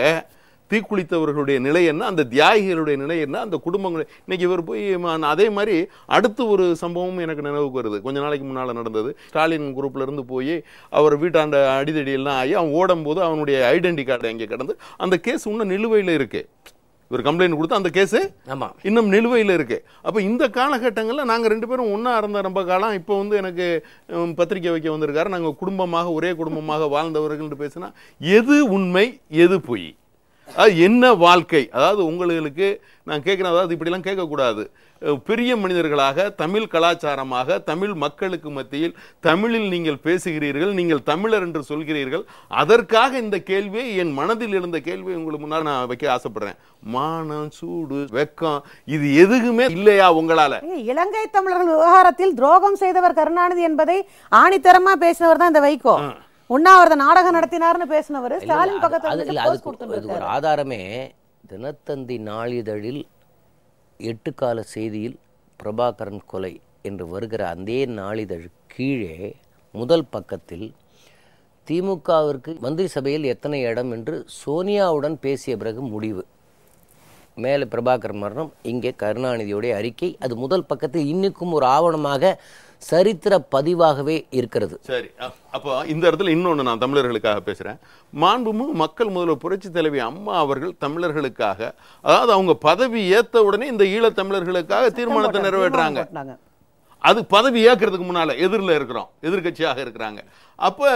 தீக்குளித்தவர்களுடைய நிலை என்ன, அந்த தியாகிகளுடைய நிலை என்ன, அந்த குடும்பங்கள் இன்னைக்கு இவர் போய் அதே மாதிரி அடுத்து ஒரு சம்பவம் எனக்கு நினைவுக்கு வருது. கொஞ்ச நாளைக்கு முன்னால் நடந்தது. ஸ்டாலின் குரூப்ல இருந்து போய் அவர் வீட்டாண்ட அடிதடி எல்லாம் ஆகி அவன் ஓடும்போது அவனுடைய ஐடென்டி கார்டு எங்கே கிடந்து அந்த கேஸ் இன்னும் நிலுவையில் இருக்கு. இவர் கம்ப்ளைண்ட் கொடுத்து அந்த கேஸு இன்னும் நிலுவையில் இருக்கு. அப்போ இந்த காலகட்டங்களில் நாங்கள் 2 பேரும் ஒன்றா இருந்த ரொம்ப காலம். இப்போ வந்து எனக்கு பத்திரிக்கை வைக்க வந்திருக்காரு, நாங்கள் குடும்பமாக ஒரே குடும்பமாக வாழ்ந்தவர்கள் பேசினா எது உண்மை எது பொய், அது என்ன வாழ்க்கை? அதாவது உங்களுக்கு நான் கேட்குறேன், அதாவது இப்படிலாம் கேட்கக்கூடாது. பெரிய மனிதர்களாக, தமிழ் கலாச்சாரமாக, தமிழ் மக்களுக்கு மத்தியில் தமிழில் நீங்கள் பேசுகிறீர்கள், நீங்கள் தமிழர் என்று சொல்கிறீர்கள். அதற்காக இந்த கேள்வியை, என் மனதில் இருந்த கேள்வியை உங்களுக்கு முன்னால் நான் வைக்க ஆசைப்படுறேன். மானம், சூடு, வெக்கம், இது எதுவுமே இல்லையா உங்களால? இலங்கை தமிழர்கள் விவகாரத்தில் துரோகம் செய்தவர் கருணாநிதி என்பதை ஆணித்தரமா பேசினவர் தான் இந்த வைகோ. உண்ணாவிரத நாடகம் நடத்தினார்னு பேசினவர் ஸ்டாலின் பக்கத்துல ஒரு ஆதாரமே தினத்தந்தி நாளிதழில் 8 கால செய்தியில் பிரபாகரன் கொலை என்று வருகிற அந்த நாளிதழ் கீழே முதல் பக்கத்தில் திமுகவிற்கு மந்திரி சபையில் எத்தனை இடம் என்று சோனியாவுடன் பேசிய பிறகு முடிவு, மேலே பிரபாகரன் மரணம், இங்கே கருணாநிதியுடைய அறிக்கை. அது முதல் பக்கத்தில் இன்னுக்கும் ஒரு ஆவணமாக சரித்திர பதிவாகவே இருக்கிறது. சரி, அப்போ இந்த இடத்துல இன்னொன்று நான் தமிழர்களுக்காக பேசுகிறேன். மாண்புமிகு மக்கள் முதல்வர் புரட்சி தலைவி அம்மா அவர்கள் தமிழர்களுக்காக, அதாவது அவங்க பதவி ஏற்ற உடனே இந்த ஈழத் தமிழர்களுக்காக தீர்மானத்தை நிறைவேற்றாங்க. அது பதவி ஏற்கிறதுக்கு முன்னால எதிரில் இருக்கிறோம், எதிர்கட்சியாக இருக்கிறாங்க. அப்போ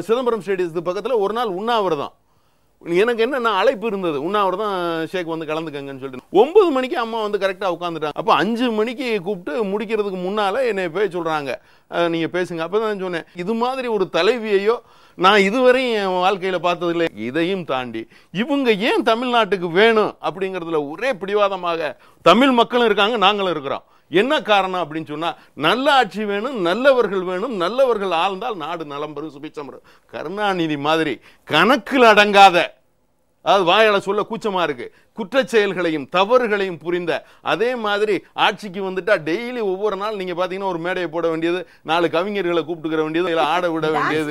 சிதம்பரம் ஸ்டேடியத்துக்கு பக்கத்தில் ஒரு நாள் உண்ணாவிரதம். எனக்கு என்ன அழைப்பு இருந்தது, உண்ணாவிரதம் ஷேக் வந்து கலந்துக்கங்கன்னு சொல்லிட்டு 9 மணிக்கு அம்மா வந்து கரெக்டாக உட்காந்துட்டாங்க. அப்போ 5 மணிக்கு கூப்பிட்டு முடிக்கிறதுக்கு முன்னால் என்னை போய் சொல்கிறாங்க, நீங்கள் பேசுங்க. அப்போ தான் சொன்னேன், இது மாதிரி ஒரு தலைவியையோ நான் இதுவரையும் என் வாழ்க்கையில் பார்த்ததில்லை. இதையும் தாண்டி இவங்க ஏன் தமிழ்நாட்டுக்கு வேணும் அப்படிங்கிறதுல ஒரே பிடிவாதமாக தமிழ் மக்களும் இருக்காங்க, நாங்களும் இருக்கிறோம். என்ன காரணம் அப்படின்னு சொன்னா, நல்ல ஆட்சி வேணும், நல்லவர்கள் வேணும், நல்லவர்கள் ஆழ்ந்தால் நாடு நலம் பெறும், சுபிச்சம் பெறும். கருணாநிதி மாதிரி கணக்கில் அடங்காத, அதாவது வாயால சொல்ல கூச்சமா இருக்கு. குற்றச் செயல்களையும் தவறுகளையும் புரிந்த அதே மாதிரி ஆட்சிக்கு வந்துட்டா டெய்லி ஒவ்வொரு நாள் நீங்க பாத்தீங்கன்னா ஒரு மேடையை போட வேண்டியது, 4 கவிஞர்களை கூப்பிட்டுக்கிற வேண்டியது, இல்ல ஆட விட வேண்டியது.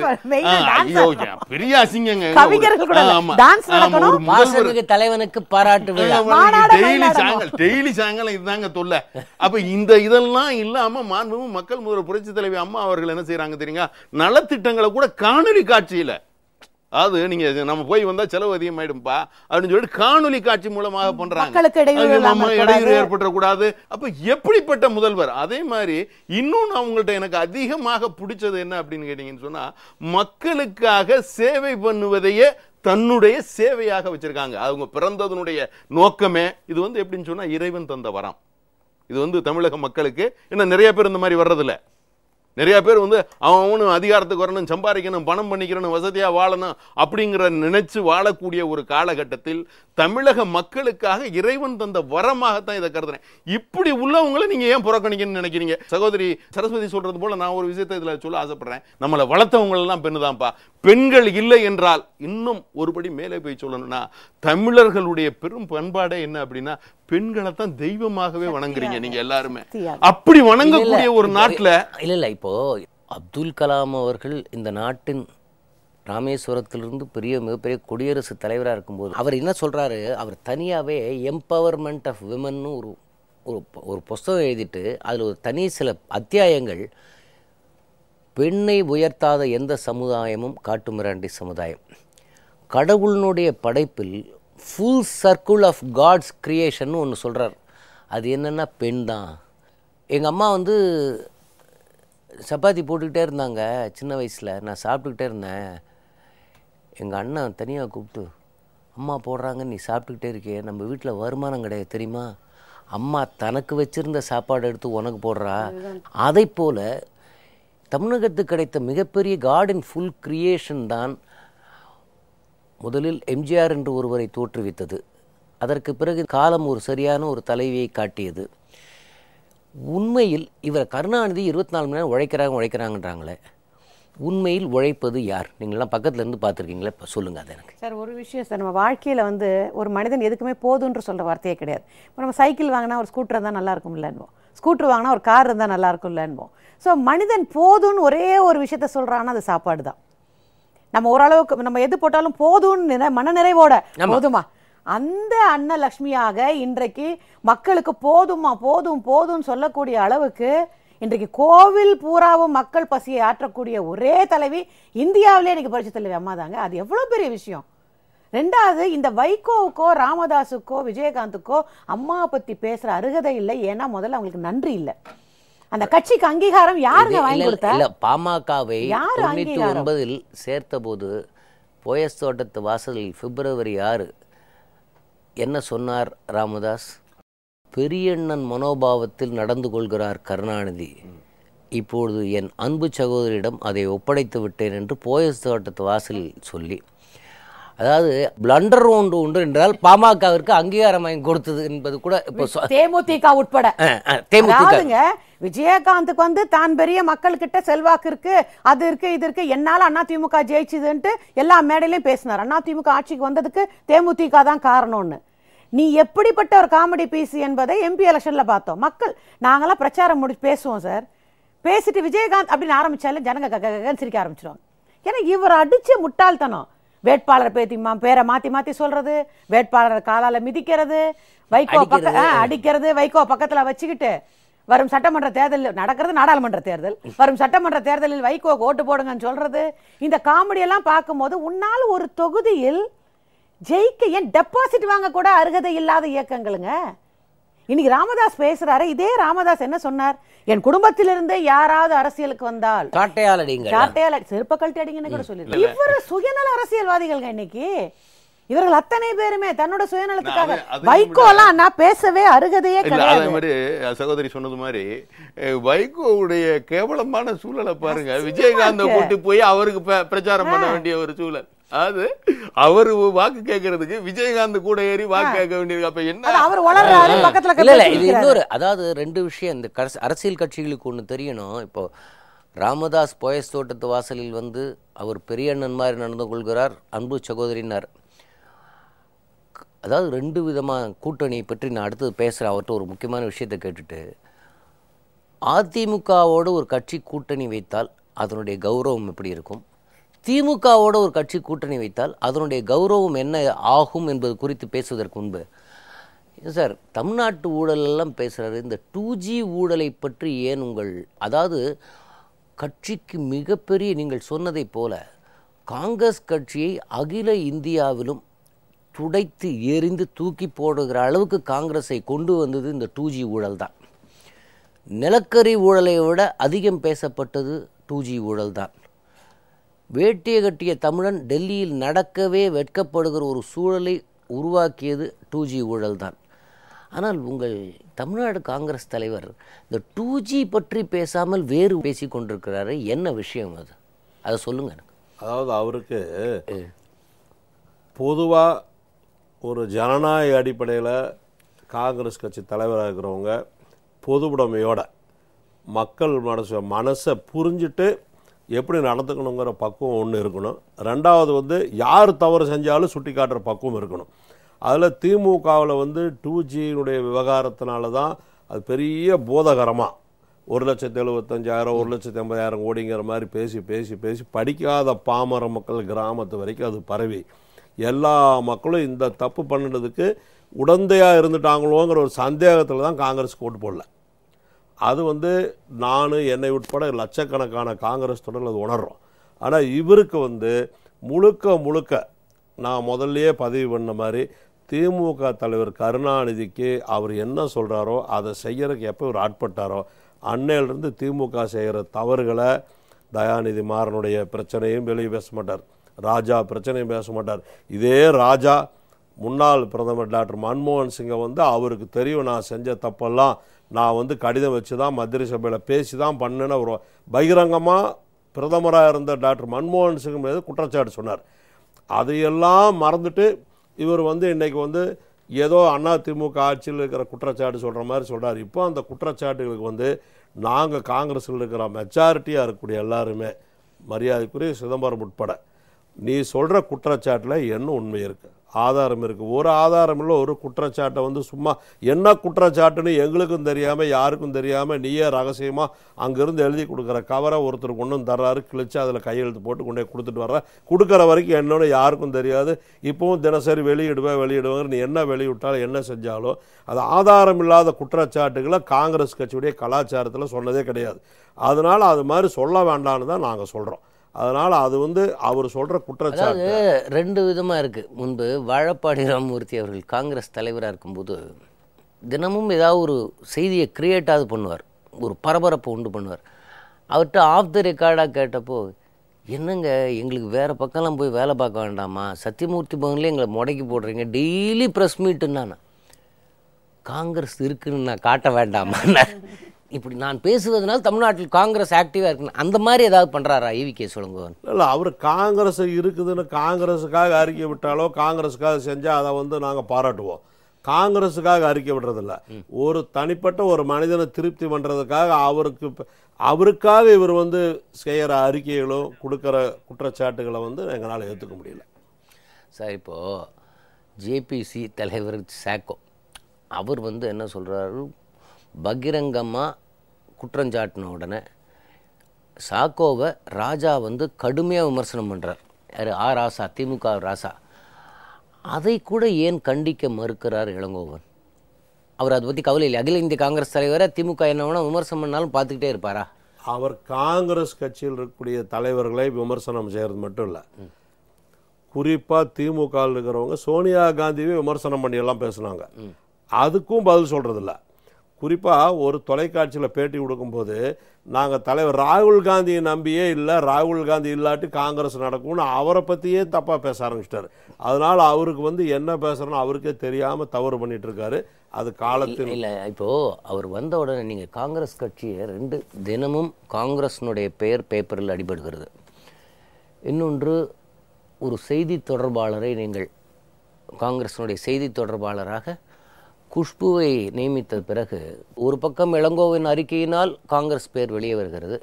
பெரிய அசிங்கங்க. தலைவனுக்கு பாராட்டு விழா டெய்லி சாயங்காலம் இதுதாங்க தொல்லை. அப்ப இதெல்லாம் இல்லாம மாண்புமிகு மக்கள் முதல்வர் புரட்சி தலைவி அம்மா அவர்கள் என்ன செய்யறாங்க தெரியுங்க, நலத்திட்டங்களை கூட காணொலி காட்சியில, அது நீங்க நம்ம போய் வந்தா செலவு அதிகமாயிடும்பா அப்படின்னு சொல்லிட்டு காணொலி காட்சி மூலமாக பண்றாங்க. இடையூறு ஏற்பட்டக்கூடாது. அப்ப எப்படிப்பட்ட முதல்வர்? அதே மாதிரி இன்னொன்னு அவங்கள்ட்ட எனக்கு அதிகமாக பிடிச்சது என்ன அப்படின்னு கேட்டீங்கன்னு சொன்னா, மக்களுக்காக சேவை பண்ணுவதையே தன்னுடைய சேவையாக வச்சிருக்காங்க. அவங்க பிறந்ததனுடைய நோக்கமே இது எப்படின்னு சொன்னா இறைவன் தந்த வரம். இது தமிழக மக்களுக்கு என்ன நிறைய பேர் இந்த மாதிரி வர்றதில்ல. நிறைய பேர் அவனும் அதிகாரத்துக்கு வரணும், சம்பாதிக்கணும், பணம் பண்ணிக்கிறணும், வசதியா வாழணும் அப்படிங்கிற நினைச்சு வாழக்கூடிய ஒரு காலகட்டத்தில் தமிழக மக்களுக்காக இறைவன் தந்த வரமாகத்தான் இதை கருதுறேன். இப்படி உள்ளவங்களை நீங்க ஏன் புறக்கணிக்கணும்னு நினைக்கிறீங்க? சகோதரி சரஸ்வதி சொல்றது போல நான் ஒரு விஷயத்தை இதுல சொல்ல ஆசைப்படுறேன். நம்மளை வளர்த்தவங்க எல்லாம் பெண்ணுதான்ப்பா. பெண்கள் இல்லை என்றால் இன்னும் ஒருபடி மேலே போய் சொல்லணும்னா, தமிழர்களுடைய பெரும் பண்பாடே என்ன அப்படின்னா, பெண்களை தான் தெய்வமாகவே வணங்குறீங்க நீங்க எல்லாருமே. அப்படி வணங்கக்கூடிய ஒரு நாட்டுல இல்ல இப்போ அப்துல் கலாம் அவர்கள் இந்த நாட்டின் ராமேஸ்வரத்திலிருந்து மிகப்பெரிய குடியரசுத் தலைவராக இருக்கும்போது அவர் என்ன சொல்றாரு, அவர் தனியாகவே எம்பவர்மெண்ட் ஆஃப் விமன்னு ஒரு புஸ்தகம் எழுதிட்டு அதில் ஒரு தனி சில அத்தியாயங்கள், பெண்ணை உயர்த்தாத எந்த சமுதாயமும் காட்டுமிராண்டி சமுதாயம், கடவுளினுடைய படைப்பில் full circle of God's creation ஒன்று சொல்கிறார். அது என்னென்னா பெண் தான். எங்கள் அம்மா சப்பாத்தி போட்டுக்கிட்டே இருந்தாங்க சின்ன வயசில், நான் சாப்பிட்டுக்கிட்டே இருந்தேன். எங்கள் அண்ணன் தனியாக கூப்பிட்டு, அம்மா போடுறாங்க நீ சாப்பிட்டுக்கிட்டே இருக்கே, நம்ம வீட்டில் வருமானம் கிடையாது தெரியுமா, அம்மா தனக்கு வச்சுருந்த சாப்பாடு எடுத்து உனக்கு போடுறா. அதை போல் தமிழகத்துக்கு கிடைத்த மிகப்பெரிய கார்டன் ஃபுல் கிரியேஷன் தான் முதலில் எம்ஜிஆர் என்று ஒருவரை தோற்றுவித்தது. அதற்கு பிறகு காலம் ஒரு சரியான ஒரு தலைவியை காட்டியது. உண்மையில் இவர் கருணாநிதி 24 மணி நேரம் உழைக்கிறாங்கன்றாங்களே, உண்மையில் உழைப்பது யார்? நீங்கள்லாம் பக்கத்துல இருந்து பார்த்துருக்கீங்களே, இப்போ சொல்லுங்கள். அது எனக்கு சார் ஒரு விஷயம் சார், நம்ம வாழ்க்கையில் ஒரு மனிதன் எதுக்குமே போதுன்ற சொல்கிற வார்த்தையே கிடையாது. இப்போ நம்ம சைக்கிள் வாங்கினா ஒரு ஸ்கூட்டர் இருந்தால் நல்லா இருக்கும் இல்லைன்போம், ஸ்கூட்டர் வாங்கினா ஒரு கார் இருந்தால் நல்லா இருக்கும் இல்லைன்போம். ஸோ மனிதன் போதும்னு ஒரே ஒரு விஷயத்த சொல்கிறான்னா அது சாப்பாடு தான். நம்ம ஓரளவுக்கு நம்ம எது போட்டாலும் போதும்னு மனநிறைவோட போதுமா, அந்த அன்னலட்சுமியாக இன்றைக்கு மக்களுக்கு போதுமா போதும் போதும்னு சொல்லக்கூடிய அளவுக்கு இன்றைக்கு கோவில் பூராவும் மக்கள் பசியை ஆற்றக்கூடிய ஒரே தலைவி இந்தியாவிலே இன்னைக்கு புரட்சி தலைவி அம்மா தாங்க. அது எவ்வளோ பெரிய விஷயம். ரெண்டாவது, இந்த வைகோவுக்கோ ராமதாஸுக்கோ விஜயகாந்துக்கோ அம்மாவை பற்றி பேசுகிற அருகதை இல்லை. ஏன்னா முதல்ல அவங்களுக்கு நன்றி இல்லை. அந்த கட்சிக்கு அங்கீகாரம் யாருங்க வாங்கி கொடுத்தா? இல்ல, பாமகவை 99 சேர்த்த போது போயஸ் தோட்டத்து வாசலில் February 6 என்ன சொன்னார் ராமதாஸ்? பெரியண்ணன் மனோபாவத்தில் நடந்து கொள்கிறார் கருணாநிதி, இப்பொழுது என் அன்பு சகோதரியிடம் அதை ஒப்படைத்து விட்டேன் என்று போயஸ் தோட்டத்து வாசலில் சொல்லி, அதாவது பிளண்டர் ஒன்று என்றால் பாமகவிற்கு அங்கீகாரம் வாங்கி கொடுத்தது என்பது கூட இப்போ தேமுதிக உட்பட தேமுதிக விஜயகாந்துக்கு தான் பெரிய மக்கள் கிட்ட செல்வாக்கு இருக்கு, அது இருக்கு, இது இருக்கு, என்னால அதிமுக ஜெயிச்சுதுன்ட்டு எல்லா மேடையிலையும் பேசினார். அதிமுக ஆட்சிக்கு வந்ததுக்கு தேமுதிக தான் காரணம்னு. நீ எப்படிப்பட்ட ஒரு காமெடி பீஸ் என்பதை எம்பி எலெக்ஷன்ல பார்த்தோம். மக்கள் நாங்கெல்லாம் பிரச்சாரம் பேசுவோம் சார், பேசிட்டு விஜயகாந்த் அப்படின்னு ஆரம்பிச்சாலும் ஜனங்க சிரிக்க ஆரம்பிச்சிருவாங்க. ஏன்னா இவர் அடிச்ச முட்டாள்தனம். வேட்பாளர் பேரை மாத்தி சொல்றது, வேட்பாளர் காலால மிதிக்கிறது, வைகோ அடிக்கிறது, வைகோ பக்கத்துல வச்சுக்கிட்டு வரும் சட்டமன்ற தேர்தலில் நடக்கிறது, நாடாளுமன்ற தேர்தல், வரும் சட்டமன்ற தேர்தலில் வைகோ ஓட்டு போடுங்கன்னு சொல்றது. இந்த காமெடி எல்லாம் பார்க்கும்போது உன்னால் ஒரு தொகுதியில் ஜெயிக்க ஏன் டெபாசிட் வாங்க கூட அருகதை இல்லாத இயக்கங்களுங்க. இன்னைக்கு ராமதாஸ் பேசுறாரு, இதே ராமதாஸ் என்ன சொன்னார்? என் குடும்பத்திலிருந்தே யாராவது அரசியலுக்கு வந்தால் செருப்ப கழட்டி அடிங்கன்னு கூட சொல்லிருக்காரு. இவரு சுயநல அரசியல்வாதிகள் இன்னைக்கு. இவர்கள் அத்தனை பேருமே தன்னோட சுயநலத்துக்காக வைகோ எல்லாம் நான் பேசவே அருகதையே கிடையாது. அதே மாதிரி சகோதரி சொன்னது மாதிரி வைகோவுடைய கேவலமான சூழலை பாருங்க. விஜயகாந்த் கூட்டி போய் அவருக்கு பிரச்சாரம் பண்ண வேண்டிய ஒரு சூழல். அது அவரு வாக்கு கேட்கறதுக்கு விஜயகாந்த் கூட ஏறி வாக்கு கேட்க வேண்டியது. அப்ப என்ன அவர் வளர்றாரு பக்கத்துல. இல்ல, இது இன்னொரு, அதாவது 2 விஷயம் இந்த அரசியல் கட்சிகளுக்கு ஒண்ணு தெரியணும். இப்போ ராமதாஸ் போயஸ் தோட்டத்து வாசலில் அவர் பெரிய அண்ணன் மாதிரி நடந்து கொள்கிறார், அன்பு சகோதரினார். அதாவது 2 விதமாக கூட்டணியை பற்றி நான் அடுத்தது பேசுகிறேன். அவர்கிட்ட ஒரு முக்கியமான விஷயத்தை கேட்டுட்டு, அதிமுகவோடு ஒரு கட்சி கூட்டணி வைத்தால் அதனுடைய கௌரவம் எப்படி இருக்கும், திமுகவோடு ஒரு கட்சி கூட்டணி வைத்தால் அதனுடைய கௌரவம் என்ன ஆகும் என்பது குறித்து பேசுவதற்கு முன்பு, சார் தமிழ்நாட்டு ஊழலெல்லாம் பேசுகிறாரு, இந்த 2G ஊழலை பற்றி ஏன் அதாவது கட்சிக்கு மிகப்பெரிய, நீங்கள் சொன்னதைப் போல காங்கிரஸ் கட்சியை அகில இந்தியாவிலும் துடைத்து எரிந்து தூக்கி போடுகிற அளவுக்கு காங்கிரஸை கொண்டு வந்தது இந்த 2G ஊழல் தான். நிலக்கரி ஊழலை விட அதிகம் பேசப்பட்டது 2G ஊழல் தான். வேட்டியை கட்டிய தமிழன் டெல்லியில் நடக்கவே வெட்கப்படுகிற ஒரு சூழலை உருவாக்கியது 2G ஊழல் தான். ஆனால் உங்கள் தமிழ்நாடு காங்கிரஸ் தலைவர் இந்த 2G பற்றி பேசாமல் வேறு பேசி கொண்டிருக்கிறாரு. என்ன விஷயம் அது? அதை சொல்லுங்க எனக்கு. அதாவது அவருக்கு பொதுவாக ஒரு ஜனநாயக அடிப்படையில் காங்கிரஸ் கட்சி தலைவராக இருக்கிறவங்க பொதுவுடைமையோட மக்கள் மனசை புரிஞ்சுட்டு எப்படி நடந்துக்கணுங்கிற பக்குவம் ஒன்று இருக்கணும். ரெண்டாவது வந்து யார் தவறு செஞ்சாலும் சுட்டி காட்டுற பக்குவம் இருக்கணும். அதில் திமுகவில் வந்து 2Gயினுடைய விவகாரத்தினால தான் அது பெரிய போதகரமாக 1,75,000 1,80,000 கோடிங்கிற மாதிரி பேசி பேசி பேசி படிக்காத பாமர மக்கள் கிராமத்து வரைக்கும் அது பரவி எல்லா மக்களும் இந்த தப்பு பண்ணினதுக்கு உடந்தையாக இருந்துட்டாங்களோங்கிற ஒரு சந்தேகத்தில் தான் காங்கிரஸ் ஓட்டு போடல. அது வந்து என்னை உட்பட லட்சக்கணக்கான காங்கிரஸ் தொடர்கள் அது உணர்றோம். ஆனால் இவருக்கு வந்து முழுக்க முழுக்க நான் முதல்லையே பதிவு பண்ண மாதிரி திமுக தலைவர் கருணாநிதிக்கு அவர் என்ன சொல்கிறாரோ அதை செய்யறதுக்கு எப்போ ஒரு ஆட்பட்டாரோ அன்னையிலிருந்து திமுக செய்கிற தவறுகளை தயாநிதி மாறனுடைய பிரச்சனையும் வெளியே பேச மாட்டார், ராஜா பிரச்சனையும் பேச மாட்டார். இதே ராஜா முன்னாள் பிரதமர் டாக்டர் மன்மோகன் சிங்கை வந்து அவருக்கு தெரியும் நான் செஞ்ச தப்பெல்லாம் நான் வந்து கடிதம் வச்சு தான் மத்திய சபையில் பேசி தான் பண்ணேன்னு ஒரு பகிரங்கமாக பிரதமராக இருந்த டாக்டர் மன்மோகன் சிங் மீது குற்றச்சாட்டு சொன்னார். அதையெல்லாம் மறந்துட்டு இவர் வந்து இன்றைக்கி வந்து ஏதோ அதிமுக ஆட்சியில் இருக்கிற குற்றச்சாட்டு சொல்கிற மாதிரி சொல்கிறார். இப்போ அந்த குற்றச்சாட்டுகளுக்கு வந்து நாங்கள் காங்கிரஸில் இருக்கிற மெஜாரிட்டியாக இருக்கக்கூடிய எல்லாருமே மரியாதைக்குரிய சிதம்பரம் உட்பட நீ சொல்கிற குற்றச்சாட்டில் என்ன உண்மை இருக்குது, ஆதாரம் இருக்குது? ஒரு ஆதாரம் இல்லை, ஒரு குற்றச்சாட்டை வந்து சும்மா என்ன குற்றச்சாட்டுன்னு எங்களுக்கும் தெரியாமல் யாருக்கும் தெரியாமல் நீயே ரகசியமாக அங்கேருந்து எழுதி கொடுக்குற கவரை ஒருத்தர் கொண்டு தர்றாரு, கிழிச்சு அதில் கையெழுத்து போட்டு கொண்டே கொடுத்துட்டு வர்ற, கொடுக்குற வரைக்கும் என்னன்னு யாருக்கும் தெரியாது. இப்போவும் தினசரி வெளியிடுவேன் நீ என்ன வெளியிட்டாலும் என்ன செஞ்சாலும் அது ஆதாரம் இல்லாத குற்றச்சாட்டுகளை காங்கிரஸ் கட்சியுடைய கலாச்சாரத்தில் சொன்னதே கிடையாது. அதனால் அது மாதிரி சொல்ல வேண்டாம்னு தான் நாங்கள் சொல்கிறோம். அதனால் அது வந்து அவர் சொல்கிற குற்றச்சாட்டு 2 விதமாக இருக்குது. முன்பு வாழப்பாடி ராமமூர்த்தி அவர்கள் காங்கிரஸ் தலைவராக இருக்கும்போது தினமும் ஏதாவது ஒரு செய்தியை கிரியேட்டாவது பண்ணுவார், ஒரு பரபரப்பை உண்டு பண்ணுவார். அவர்கிட்ட ஆஃப் த ரெக்கார்டாக கேட்டப்போ, என்னங்க எங்களுக்கு வேறு பக்கம்லாம் போய் வேலை பார்க்க வேண்டாமா, சத்தியமூர்த்தி பவன்லேயே எங்களை முடக்கி போடுறீங்க, டெய்லி ப்ரெஸ் மீட்டுன்னா காங்கிரஸ் இருக்குன்னு நான் காட்ட வேண்டாமா, இப்படி நான் பேசுவதனால் தமிழ்நாட்டில் காங்கிரஸ் ஆக்டிவாக இருக்குன்னு அந்த மாதிரி ஏதாவது பண்ணுறாரா ஈவிகே சொல்லுங்க? இல்லை, அவர் காங்கிரஸ் இருக்குதுன்னு காங்கிரஸுக்காக அறிக்கை விட்டாலோ காங்கிரஸுக்காக செஞ்சால் அதை வந்து நாங்கள் பாராட்டுவோம். காங்கிரஸுக்காக அறிக்கை விடுறதில்ல, ஒரு தனிப்பட்ட ஒரு மனிதனை திருப்தி பண்ணுறதுக்காக அவருக்காக இவர் வந்து செய்கிற அறிக்கைகளும் கொடுக்குற குற்றச்சாட்டுகளை வந்து எங்களால் ஏற்றுக்க முடியல. சார் இப்போது ஜேபிசி தலைவர் சாக்கோ அவர் வந்து என்ன சொல்கிறாரு, பகிரங்கமாக குற்றஞ்சாட்டின உடனே சாக்கோவை ராஜா வந்து கடுமையாக விமர்சனம் பண்ணுறார். யார்? ராசா, திமுக ராசா. அதை கூட ஏன் கண்டிக்க மறுக்கிறார் இளங்கோவன்? அவர் அதை பற்றி கவலை இல்லை. அகில இந்திய காங்கிரஸ் தலைவரை திமுக என்ன வேணால் விமர்சனம் பண்ணாலும் பார்த்துக்கிட்டே இருப்பாரா? அவர் காங்கிரஸ் கட்சியில் இருக்கக்கூடிய தலைவர்களை விமர்சனம் செய்கிறது மட்டும் இல்லை, குறிப்பாக திமுக இருக்கிறவங்க சோனியா காந்தியை விமர்சனம் பண்ணியெல்லாம் பேசுனாங்க, அதுக்கும் பதில் சொல்கிறதில்ல. குறிப்பாக ஒரு தொலைக்காட்சியில் பேட்டி கொடுக்கும்போது நாங்கள் தலைவர் ராகுல் காந்தியை நம்பியே இல்லை, ராகுல் காந்தி இல்லாட்டி காங்கிரஸ் நடக்கும்னு அவரை பற்றியே தப்பாக பேச ஆரம்பிச்சிட்டார். அதனால் அவருக்கு வந்து என்ன பேசுகிறோன்னு அவருக்கே தெரியாமல் தவறு பண்ணிட்டு இருக்காரு. அது காலத்தில் இல்லை. இப்போது அவர் வந்த உடனே நீங்கள் காங்கிரஸ் கட்சியை தினமும் காங்கிரஸினுடைய பெயர் பேப்பரில் அடிபடுகிறது. இன்னொன்று, ஒரு செய்தி தொடர்பாளரை நீங்கள் காங்கிரஸினுடைய செய்தி தொடர்பாளராக குஷ்புவை நியமித்த பிறகு ஒரு பக்கம் இளங்கோவின் அறிக்கையினால் காங்கிரஸ் பேர் வெளியே வருகிறது,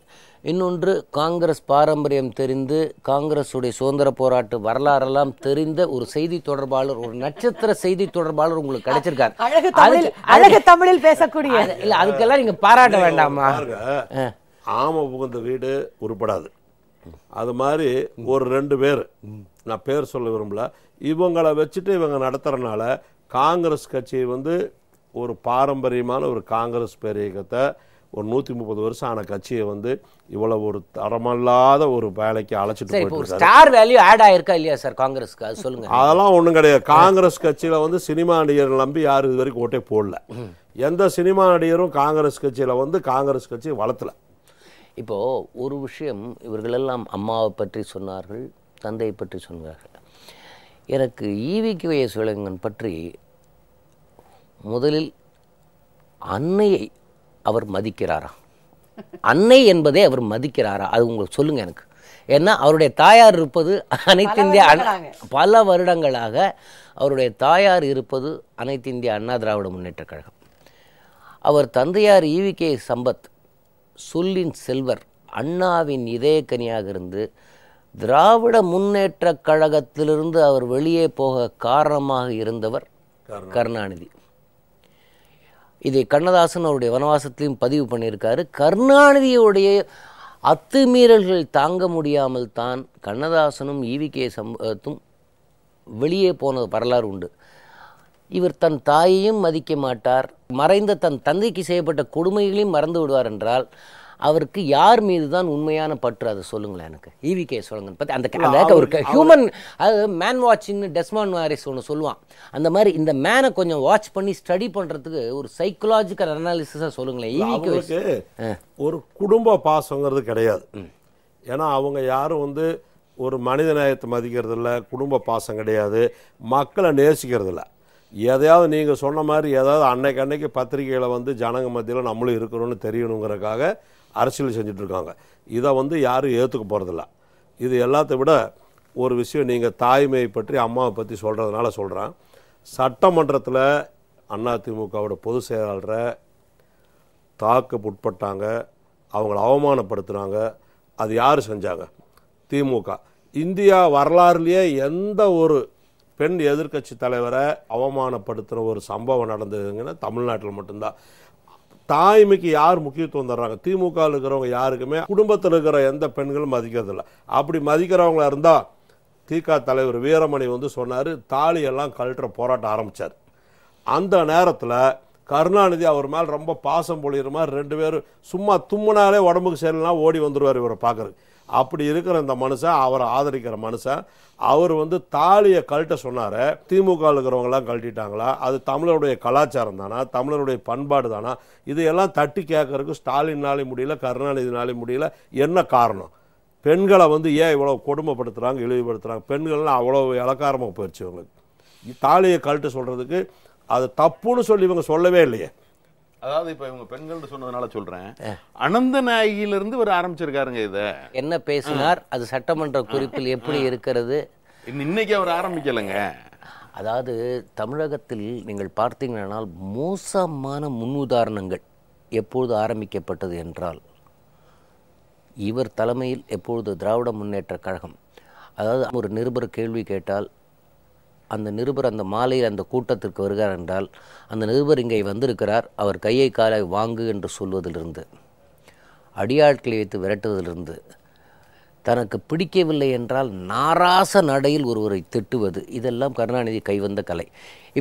இன்னொன்று காங்கிரஸ் பாரம்பரியம் தெரிந்து காங்கிரஸுடைய சுதந்திர போராட்ட வரலாறெல்லாம் தெரிந்த ஒரு செய்தி தொடர்பாளர், ஒரு நட்சத்திர செய்தி தொடர்பாளர் உங்களுக்கு கிடைச்சிருக்காரு. அழகு தமிழில் பேசக்கூடிய இல்ல, அதுக்கெல்லாம் நீங்க பாராட்ட வேண்டாமா? ஆம புகுந்த வீடு உருப்படாது. அது மாதிரி ஒரு 2 பேர், நான் பேர் சொல்ல விரும்பல, இவங்களை வச்சுட்டு இவங்க நடத்துறதுனால காங்கிரஸ் கட்சியை வந்து ஒரு பாரம்பரியமான ஒரு காங்கிரஸ் பேரியக்கத்தை ஒரு 130 வருஷம் ஆன கட்சியை வந்து இவ்வளவு ஒரு தரமல்லாத ஒரு வேலைக்கு அழைச்சிட்டு போயிட்டு ஸ்டார் வேல்யூ ஆட் ஆயிருக்கா இல்லையா சார் காங்கிரஸ்க்கு? அது சொல்லுங்க. அதெல்லாம் ஒண்ணும் கிடையாது. காங்கிரஸ் கட்சியில வந்து சினிமா நடிகர் நம்பி யாரும் இது வரைக்கும் ஓட்டே போடல. எந்த சினிமா நடிகரும் காங்கிரஸ் கட்சியில வந்து காங்கிரஸ் கட்சியை வளர்த்தல. இப்போ ஒரு விஷயம், இவர்களெல்லாம் அம்மாவை பற்றி சொன்னார்கள், தந்தையை பற்றி சொன்னார்கள். எனக்கு ஈவிகே சிவலிங்கன் பற்றி முதலில் அன்னையை அவர் மதிக்கிறாரா? அன்னை என்பதை அவர் மதிக்கிறாரா? அது உங்களுக்கு சொல்லுங்க எனக்கு. ஏன்னா அவருடைய தாயார் இருப்பது அனைத்து இந்திய பல வருடங்களாக அவருடைய தாயார் இருப்பது அனைத்து இந்திய அண்ணா திராவிட முன்னேற்ற கழகம். அவர் தந்தையார் ஈவிகே சம்பத் சொல்லின் செல்வர், அண்ணாவின் இதயக்கனியாக இருந்து திராவிட முன்னேற்ற கழகத்திலிருந்து அவர் வெளியே போக காரணமாக இருந்தவர் கருணாநிதி. இதை கண்ணதாசன் அவருடைய வனவாசத்திலையும் பதிவு பண்ணியிருக்காரு. கருணாநிதியுடைய அத்துமீறல்கள் தாங்க முடியாமல் தான் கண்ணதாசனும் ஈவிகே சம்பத்தும் வெளியே போன வரலாறு உண்டு. இவர் தன் தாயையும் மதிக்க மாட்டார், மறைந்த தன் தந்தைக்கு செய்யப்பட்ட கொடுமைகளையும் மறந்து விடுவார் என்றால் அவருக்கு யார் மீது தான் உண்மையான பற்று? அதை சொல்லுங்களேன் எனக்கு. ஈவிகே சிவலிங்கன் பற்றி அந்த ஒரு ஹியூமன், அது மேன் வாட்சிங்னு டெஸ்மாண்ட் மாரிஸ் ஒன்று சொல்லுவான். அந்த மாதிரி இந்த மேனை கொஞ்சம் வாட்ச் பண்ணி ஸ்டடி பண்ணுறதுக்கு ஒரு சைக்கலாஜிக்கல் அனாலிசிஸாக சொல்லுங்களேன். ஈவிகே ஒரு குடும்ப பாசங்கிறது கிடையாது. ஏன்னா அவங்க யாரும் வந்து ஒரு மனித நேயத்தை மதிக்கிறது இல்லை, குடும்ப பாசம் கிடையாது, மக்களை நேசிக்கிறது இல்லை. எதையாவது நீங்கள் சொன்ன மாதிரி ஏதாவது அன்னைக்கு பத்திரிகையில் வந்து ஜனங்க மத்தியில் நம்மளும் இருக்கிறோன்னு தெரியணுங்கிறதுக்காக அரசியல் செஞ்சிட்ருக்காங்க. இதை வந்து யாரும் ஏற்றுக்க போகிறதில்ல. இது எல்லாத்தை விட ஒரு விஷயம், நீங்கள் தாய்மையை பற்றி அம்மாவை பற்றி சொல்கிறதுனால சொல்கிறேன். சட்டமன்றத்தில் அதிமுகவோட பொதுச் செயலாளரை தாக்குட்பட்டாங்க, அவங்கள அவமானப்படுத்துனாங்க. அது யார் செஞ்சாங்க? திமுக. இந்தியா வரலாறுலேயே எந்த ஒரு பெண் எதிர்க்கட்சி தலைவரை அவமானப்படுத்துகிற ஒரு சம்பவம் நடந்ததுங்கன்னா தமிழ்நாட்டில் மட்டும்தான். தாய்மைக்கு யார் முக்கியத்துவம் தர்றாங்க? திமுகவில் இருக்கிறவங்க யாருக்குமே குடும்பத்தில் இருக்கிற எந்த பெண்களும் மதிக்கிறதில்ல. அப்படி மதிக்கிறவங்களா இருந்தால் திக தலைவர் வீரமணி வந்து சொன்னார், தாலியெல்லாம் கழற்ற போராட்டம் ஆரம்பித்தார். அந்த நேரத்தில் கருணாநிதி அவர் மேலே ரொம்ப பாசம் பொழிகிற மாதிரி 2 பேரும் சும்மா தும்முனாலே உடம்புக்கு சரியில்லைனா ஓடி வந்துடுவார் இவரை பார்க்குறது. அப்படி இருக்கிற இந்த மனுஷன், அவரை ஆதரிக்கிற மனுஷன், அவர் வந்து தாலியை கழட்ட சொன்னார். திமுக இருக்கிறவங்களாம் கழட்டிட்டாங்களா? அது தமிழருடைய கலாச்சாரம் தானா? தமிழருடைய பண்பாடு தானா? இதையெல்லாம் தட்டி கேட்கறதுக்கு ஸ்டாலின்னாலே முடியல, கருணாநிதினாலே முடியல. என்ன காரணம்? பெண்களை வந்து ஏன் இவ்வளோ கொடுமைப்படுத்துகிறாங்க, இழிவுபடுத்துகிறாங்க? பெண்கள்லாம் அவ்வளோ இலக்காரமாக போயிடுச்சு இவங்களுக்கு. தாலியை கழட்ட சொல்கிறதுக்கு அது தப்புன்னு சொல்லி இவங்க சொல்லவே இல்லையே. அதாவது இப்ப இவங்க பெண்கள் சொன்னதுனால சொல்றேன், அனந்த நாயகியிலிருந்து ஒரு ஆரம்பிச்சிருக்காருங்க. இத என்ன பேசினார், அது சட்டமன்ற குறிப்பில் எப்படி இருக்கிறது? இன்னைக்கு அவர் ஆரம்பிக்கலைங்க. அதாவது தமிழகத்தில் நீங்கள் பார்த்தீங்கன்னா மோசமான முன்னுதாரணங்கள் எப்பொழுது ஆரம்பிக்கப்பட்டது என்றால் இவர் தலைமையில் எப்பொழுது திராவிட முன்னேற்ற கழகம், அதாவது ஒரு நிருபர் கேள்வி கேட்டால் அந்த நிருபர் அந்த மாலையில் அந்த கூட்டத்திற்கு வருகிறார் என்றால் அந்த நிருபர் இங்கே வந்திருக்கிறார், அவர் கையை காலை வாங்கு என்று சொல்வதிலிருந்து, அடியாட்களை வைத்து விரட்டுவதிலிருந்து, தனக்கு பிடிக்கவில்லை என்றால் நாராச நடையில் ஒருவரை திட்டுவது, இதெல்லாம் கருணாநிதி கைவந்த கலை.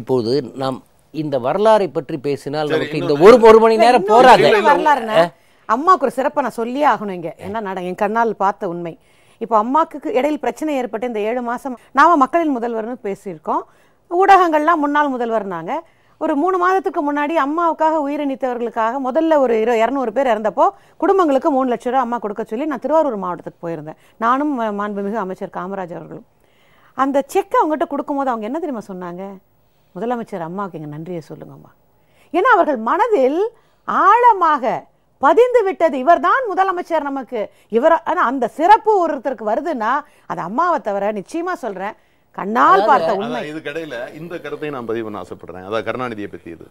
இப்போது நாம் இந்த வரலாறை பற்றி பேசினால் நமக்கு இந்த ஒரு மணி நேரம் போராது. வரலாறுனா அம்மாவுக்கு ஒரு சிறப்பை நான் சொல்லியே ஆகணும். இங்கே என்ன என் கண்ணால் பார்த்த உண்மை. இப்போ அம்மாவுக்கு இடையில் பிரச்சனை ஏற்பட்டு இந்த 7 மாதம் நாம மக்களின் முதல்வர்னு பேசியிருக்கோம். ஊடகங்கள்லாம் முன்னாள் முதல்வர்னாங்க. ஒரு 3 மாதத்துக்கு முன்னாடி அம்மாவுக்காக உயிரை நீத்தவர்களுக்காக முதல்ல ஒரு 200 பேர் இறந்தப்போ குடும்பங்களுக்கு 3 லட்சம் ரூபா அம்மா கொடுக்க சொல்லி நான் திருவாரூர் மாவட்டத்துக்கு போயிருந்தேன். நானும் மாண்புமிகு அமைச்சர் காமராஜ் அவர்களும். அந்த செக்கை அவங்ககிட்ட கொடுக்கும்போது அவங்க என்ன தெரியுமா சொன்னாங்க? முதலமைச்சர் அம்மாவுக்கு எங்கள் நன்றியை சொல்லுங்கம்மா. ஏன்னா அவர்கள் மனதில் ஆழமாக பதிந்து விட்டது, இவர் தான் முதலமைச்சர் நமக்கு. இவர் ஆனால் அந்த சிறப்பு ஒருத்தருக்கு வருதுன்னா அது அம்மாவை தவிர நிச்சயமா சொல்றேன் கண்ணால் பார்த்த உண்மை. இது கடையில இந்த கருத்தை நான் பதிவு பண்ண ஆசைப்படுறேன். அதாவது கருணாநிதியை பத்தி இது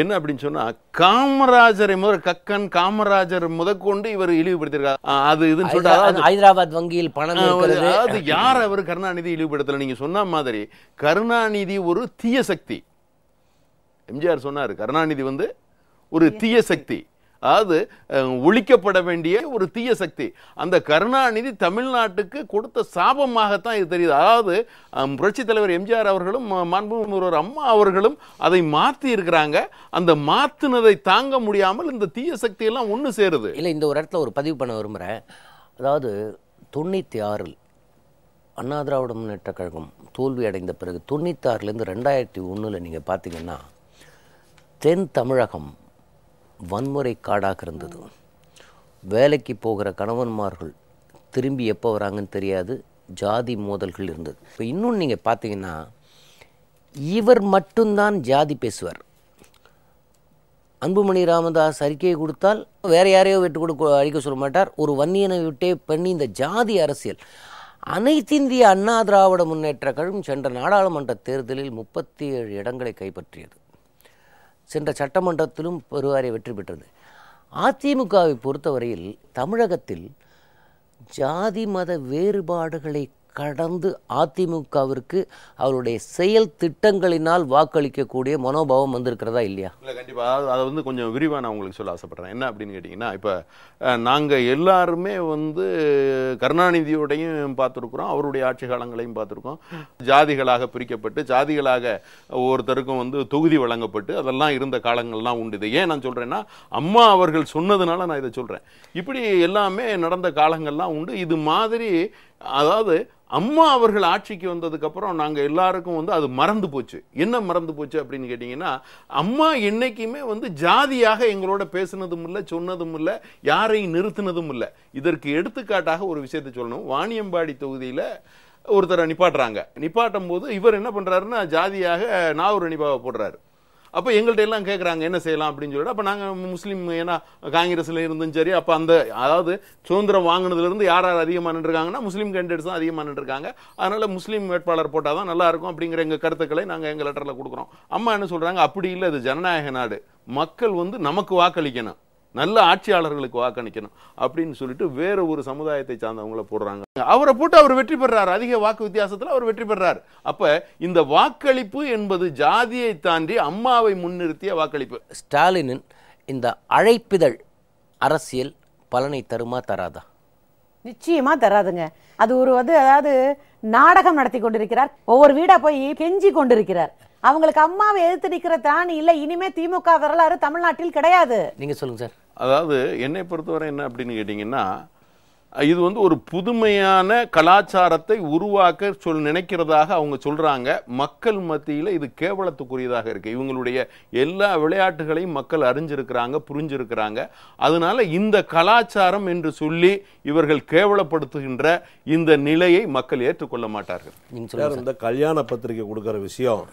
என்ன அப்படின்னு சொன்னா, காமராஜரை கக்கன் காமராஜர் முதற்கொண்டு இவர் இழிவுபடுத்திருக்காரு. அது இதுன்னு சொல்லிட்டு ஹைதராபாத் வங்கியில் பணம் இருக்கிறது. அது யார் அவர் கருணாநிதி இழிவுபடுத்தல. நீங்க சொன்ன மாதிரி கருணாநிதி ஒரு தீய சக்தி. எம்ஜிஆர் சொன்னாரு கருணாநிதி ஒரு தீய சக்தி, அதாவது ஒழிக்கப்பட வேண்டிய ஒரு தீய சக்தி. அந்த கருணாநிதி தமிழ்நாட்டுக்கு கொடுத்த சாபமாகத்தான் இது தெரியுது. அதாவது புரட்சி தலைவர் எம்ஜிஆர் அவர்களும் மாண்புமிகு அம்மா அவர்களும் அதை மாற்றி இருக்கிறாங்க. அந்த மாற்றினதை தாங்க முடியாமல் இந்த தீய சக்தி எல்லாம் ஒன்று சேருது. இல்லை, இந்த ஒரு இடத்துல ஒரு பதிவு பண்ண விரும்புகிறேன். அதாவது 96 அண்ணா திராவிட முன்னேற்ற கழகம் தோல்வி அடைந்த பிறகு 96லேருந்து 2001 நீங்கள் பார்த்தீங்கன்னா தென் தமிழகம் வன்முறை காடாக இருந்தது. வேலைக்கு போகிற கணவன்மார்கள் திரும்பி எப்போ வராங்கன்னு தெரியாது, ஜாதி மோதல்கள் இருந்தது. இப்போ இன்னொன்று நீங்கள் பார்த்தீங்கன்னா இவர் மட்டும்தான் ஜாதி பேசுவார். அன்புமணி ராமதாஸ் அறிக்கையை கொடுத்தால் வேற யாரையோ விட்டு அழிக்க சொல்ல மாட்டார். ஒரு வன்னியனை விட்டே பண்ணி இந்த ஜாதி அரசியல். அனைத்திந்திய அண்ணா திராவிட முன்னேற்ற கழகம் சென்ற நாடாளுமன்ற தேர்தலில் 37 இடங்களை கைப்பற்றியது. சென்ற சட்டமன்றத்திலும் பெருவாரி வெற்றி பெற்றது. அதிமுகவை பொறுத்தவரையில் தமிழகத்தில் ஜாதி மத வேறுபாடுகளை கடந்து அதிமுகவிற்கு அவருடைய செயல் திட்டங்களினால் வாக்களிக்கக்கூடிய மனோபாவம் வந்திருக்கிறதா இல்லையா? இல்லை, கண்டிப்பாக. அதை கொஞ்சம் விரிவாக நான் உங்களுக்கு சொல்ல ஆசைப்படுறேன். என்ன அப்படின்னு கேட்டிங்கன்னா, இப்போ நாங்கள் எல்லாருமே கருணாநிதியோடையும் பார்த்துருக்குறோம், அவருடைய ஆட்சி காலங்களையும் பார்த்துருக்கோம். ஜாதிகளாக பிரிக்கப்பட்டு ஜாதிகளாக ஒவ்வொருத்தருக்கும் தொகுதி வழங்கப்பட்டு அதெல்லாம் இருந்த காலங்கள்லாம் உண்டு. இதை ஏன் நான் சொல்கிறேன்னா, அம்மா அவர்கள் சொன்னதுனால நான் இதை சொல்கிறேன். இப்படி எல்லாமே நடந்த காலங்கள்லாம் உண்டு. இது மாதிரி அதாவது அம்மா அவர்கள் ஆட்சிக்கு வந்ததுக்கப்புறம் நாங்கள் எல்லாருக்கும் அது மறந்து போச்சு. என்ன மறந்து போச்சு அப்படின்னு கேட்டிங்கன்னா, அம்மா என்னைக்குமே ஜாதியாக எங்களோட பேசுனதும் இல்லை, சொன்னதும் இல்லை, யாரையும் நிறுத்தினதும் இல்லை. இதற்கு எடுத்துக்காட்டாக ஒரு விஷயத்தை சொல்லணும். வாணியம்பாடி தொகுதியில் ஒருத்தரை நிப்பாட்டும் போது இவர் என்ன பண்ணுறாருன்னா ஜாதியாக நாகூர் அனிபாவை போடுறாரு. அப்போ எங்கள்கிட்ட எல்லாம் கேட்குறாங்க என்ன செய்யலாம் அப்படின்னு சொல்லிட்டு. அப்போ நாங்கள் முஸ்லீம், ஏன்னா காங்கிரஸில் இருந்தும் சரி, அப்போ அதாவது சுதந்திரம் வாங்கினதுலேருந்து யார் அதிகமாக நின்றுருக்காங்கன்னா முஸ்லீம் கேண்டிடேட்ஸ் தான் அதிகமாக நின்றுருக்காங்க. அதனால் முஸ்லீம் வேட்பாளர் போட்டால் தான் நல்லாயிருக்கும் அப்படிங்கிற எங்கள் கருத்துக்களை நாங்கள் எங்கள் லெட்டரில் கொடுக்குறோம். அம்மா என்ன சொல்கிறாங்க, அப்படி இல்லை, இது ஜனநாயக நாடு, மக்கள் நமக்கு வாக்களிக்கணும், நல்ல ஆட்சியாளர்களுக்கு வாக்களிக்கணும் அப்படின்னு சொல்லிட்டு வேற ஒரு சமுதாயத்தை சார்ந்தவங்களை போடுறாங்க. அவரை போட்டு அவர் வெற்றி பெறார், அதிக வாக்கு வித்தியாசத்தில் அவர் வெற்றி பெறார். அப்ப இந்த வாக்களிப்பு என்பது ஜாதியை தாண்டி அம்மாவை முன்னிறுத்திய வாக்களிப்பு. ஸ்டாலினின் இந்த அழைப்பிதழ் அரசியல் பலனை தருமா தராதா? நிச்சயமா தராதுங்க. அது ஒரு அதாவது நாடகம் நடத்தி கொண்டிருக்கிறார். ஒவ்வொரு வீடா போய் கெஞ்சி கொண்டிருக்கிறார். அவங்களுக்கு அம்மாவை எதிர்த்து நிற்கிற திராணி இல்லை. இனிமே திமுக வரலாறு தமிழ்நாட்டில் கிடையாது. நீங்க சொல்லுங்க சார். அதாவது என்னை பொறுத்தவரை என்ன அப்படின்னு கேட்டீங்கன்னா, இது ஒரு புதுமையான கலாச்சாரத்தை உருவாக்க நினைக்கிறதாக அவங்க சொல்றாங்க. மக்கள் மத்தியில் இது கேவலத்துக்குரியதாக இருக்கு. இவங்களுடைய எல்லா விளையாட்டுகளையும் மக்கள் அறிஞ்சிருக்கிறாங்க, புரிஞ்சிருக்கிறாங்க. அதனால இந்த கலாச்சாரம் என்று சொல்லி இவர்கள் கேவலப்படுத்துகின்ற இந்த நிலையை மக்கள் ஏற்றுக்கொள்ள மாட்டார்கள். இந்த கல்யாண பத்திரிகை கொடுக்கிற விஷயம்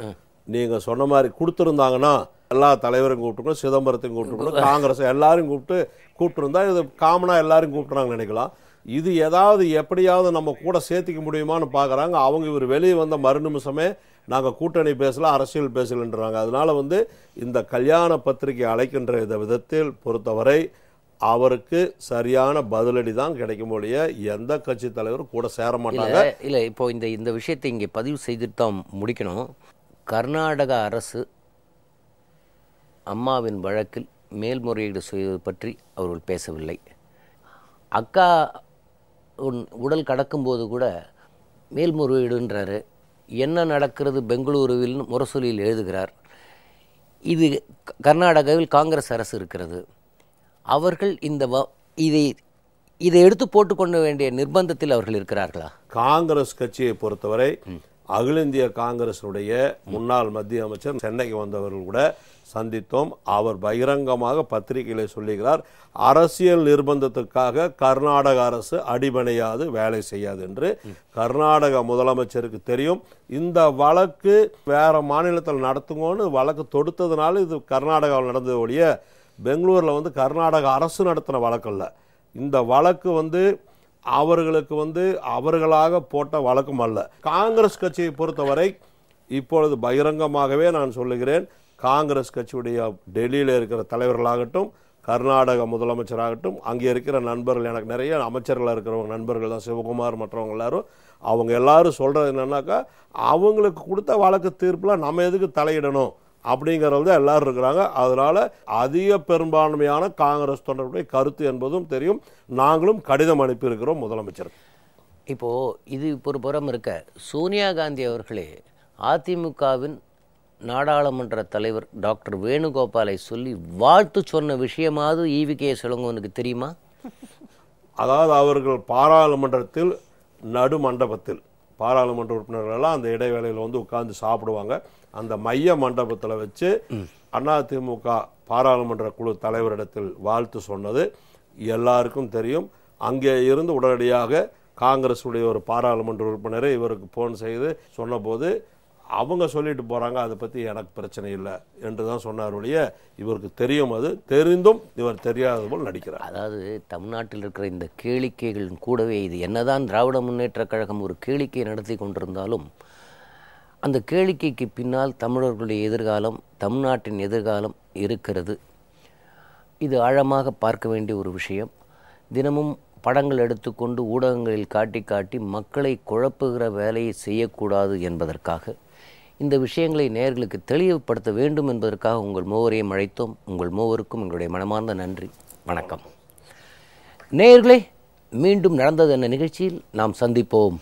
நீங்க சொன்ன மாதிரி கொடுத்துருந்தாங்கன்னா எல்லா தலைவரையும் கூப்பிட்டுக்கணும், சிதம்பரத்தையும் கூப்பிட்டுக்கணும், காங்கிரஸ் எல்லாரும் கூப்பிட்டுருந்தா இது காமனா எல்லாரும் கூப்பிட்டுறாங்க நினைக்கலாம். இது ஏதாவது எப்படியாவது நம்ம கூட சேர்த்திக்க முடியுமான்னு பார்க்குறாங்க. அவங்க இவர் வெளியே வந்த மறு நிமிஷமே நாங்கள் கூட்டணி பேசலாம், அரசியல் பேசலன்றாங்க. அதனால இந்த கல்யாண பத்திரிகை அழைக்கின்ற இந்த விதத்தில் பொறுத்தவரை அவருக்கு சரியான பதிலடி தான் கிடைக்கும் ஒழிய எந்த கட்சி தலைவரும் கூட சேர மாட்டாங்க. இல்லை, இப்போ இந்த விஷயத்தை இங்கே பதிவு செய்துட்டு தான் முடிக்கணும். கர்நாடக அரசு அம்மாவின் வழக்கில் மேல்முறையீடு செய்வது பற்றி அவர்கள் பேசவில்லை. அக்கா உடல் கடக்கும்போது கூட மேல்முறையீடுன்றாரு. என்ன நடக்கிறது பெங்களூருவில் முரசொலியில் எழுதுகிறார். இது கர்நாடகாவில் காங்கிரஸ் அரசு இருக்கிறது. அவர்கள் இதை எடுத்து போட்டுக்கொள்ள வேண்டிய நிர்பந்தத்தில் அவர்கள் இருக்கிறார்களா? காங்கிரஸ் கட்சியை பொறுத்தவரை அகில இந்திய காங்கிரசுடைய முன்னாள் மத்திய அமைச்சர் சென்னைக்கு வந்தவர்கள் கூட சந்தித்தோம். அவர் பகிரங்கமாக பத்திரிகைகளை சொல்லுகிறார், அரசியல் நிர்பந்தத்துக்காக கர்நாடக அரசு அடிபணியாது, வேலை செய்யாது என்று. கர்நாடக முதலமைச்சருக்கு தெரியும். இந்த வழக்கு வேற மாநிலத்தில் நடத்துங்கன்னு வழக்கு தொடுத்ததுனால இது கர்நாடகாவில் நடந்தது ஒழிய பெங்களூரில் கர்நாடக அரசு நடத்தின வழக்கு அல்ல. இந்த வழக்கு அவர்களுக்கு அவர்களாக போட்ட வழக்கம் அல்ல. காங்கிரஸ் கட்சியை பொறுத்தவரை இப்பொழுது பகிரங்கமாகவே நான் சொல்லுகிறேன், காங்கிரஸ் கட்சியுடைய டெல்லியில் இருக்கிற தலைவர்களாகட்டும், கர்நாடக முதலமைச்சராகட்டும், அங்கே இருக்கிற நண்பர்கள், எனக்கு நிறைய அமைச்சர்கள் இருக்கிறவங்க நண்பர்கள் தான், சிவகுமார் மற்றவங்க எல்லாரும், அவங்க எல்லாரும் சொல்கிறது என்னன்னாக்கா, அவங்களுக்கு கொடுத்த வழக்கு தீர்ப்பில் நம்ம எதுக்கு தலையிடணும் அப்படிங்கிறது தான் எல்லாரும் இருக்கிறாங்க. அதனால் அதிக பெரும்பான்மையான காங்கிரஸ் தொண்டர்களுடைய கருத்து என்பதும் தெரியும். நாங்களும் கடிதம் அனுப்பியிருக்கிறோம் முதலமைச்சர். இப்போது இது ஒரு புறம் இருக்க, சோனியா காந்தி அவர்களே அதிமுகவின் நாடாளுமன்ற தலைவர் டாக்டர் வேணுகோபாலை சொல்லி வாழ்த்து சொன்ன விஷயமாவது ஈவிகே இளங்கோவனுக்கு தெரியுமா? அதாவது அவர்கள் பாராளுமன்றத்தில் நடு மண்டபத்தில் பாராளுமன்ற உறுப்பினர்களெல்லாம் அந்த இடைவேளையில் உட்கார்ந்து சாப்பிடுவாங்க. அந்த மைய மண்டபத்தில் வச்சு அதிமுக பாராளுமன்ற குழு தலைவரிடத்தில் வாழ்த்து சொன்னது எல்லாருக்கும் தெரியும். அங்கே இருந்து உடனடியாக காங்கிரஸுடைய ஒரு பாராளுமன்ற உறுப்பினரை இவருக்கு ஃபோன் செய்து சொன்னபோது அவங்க சொல்லிட்டு போகிறாங்க, அதை பற்றி எனக்கு பிரச்சனை இல்லை என்று தான் சொன்னார் ஒழிய இவருக்கு தெரியும். அது தெரிந்தும் இவர் தெரியாத போல் நடிக்கிறார். அதாவது தமிழ்நாட்டில் இருக்கிற இந்த கேளிக்கைகளின் கூடவே இது என்னதான் திராவிட முன்னேற்றக் கழகம் ஒரு கேளிக்கை நடத்தி கொண்டிருந்தாலும் அந்த கேளிக்கைக்கு பின்னால் தமிழர்களுடைய எதிர்காலம், தமிழ்நாட்டின் எதிர்காலம் இருக்கிறது. இது ஆழமாக பார்க்க வேண்டிய ஒரு விஷயம். தினமும் படங்கள் எடுத்துக்கொண்டு ஊடகங்களில் காட்டி காட்டி மக்களை குழப்புகிற வேலையை செய்யக்கூடாது என்பதற்காக, இந்த விஷயங்களை நேயர்களுக்கு தெளிவுபடுத்த வேண்டும் என்பதற்காக உங்கள் மூவரையும் அழைத்தோம். உங்கள் மூவருக்கும் எங்களுடைய மனமார்ந்த நன்றி, வணக்கம். நேயர்களே, மீண்டும் நடந்தது என்ன நிகழ்ச்சியில் நாம் சந்திப்போம்.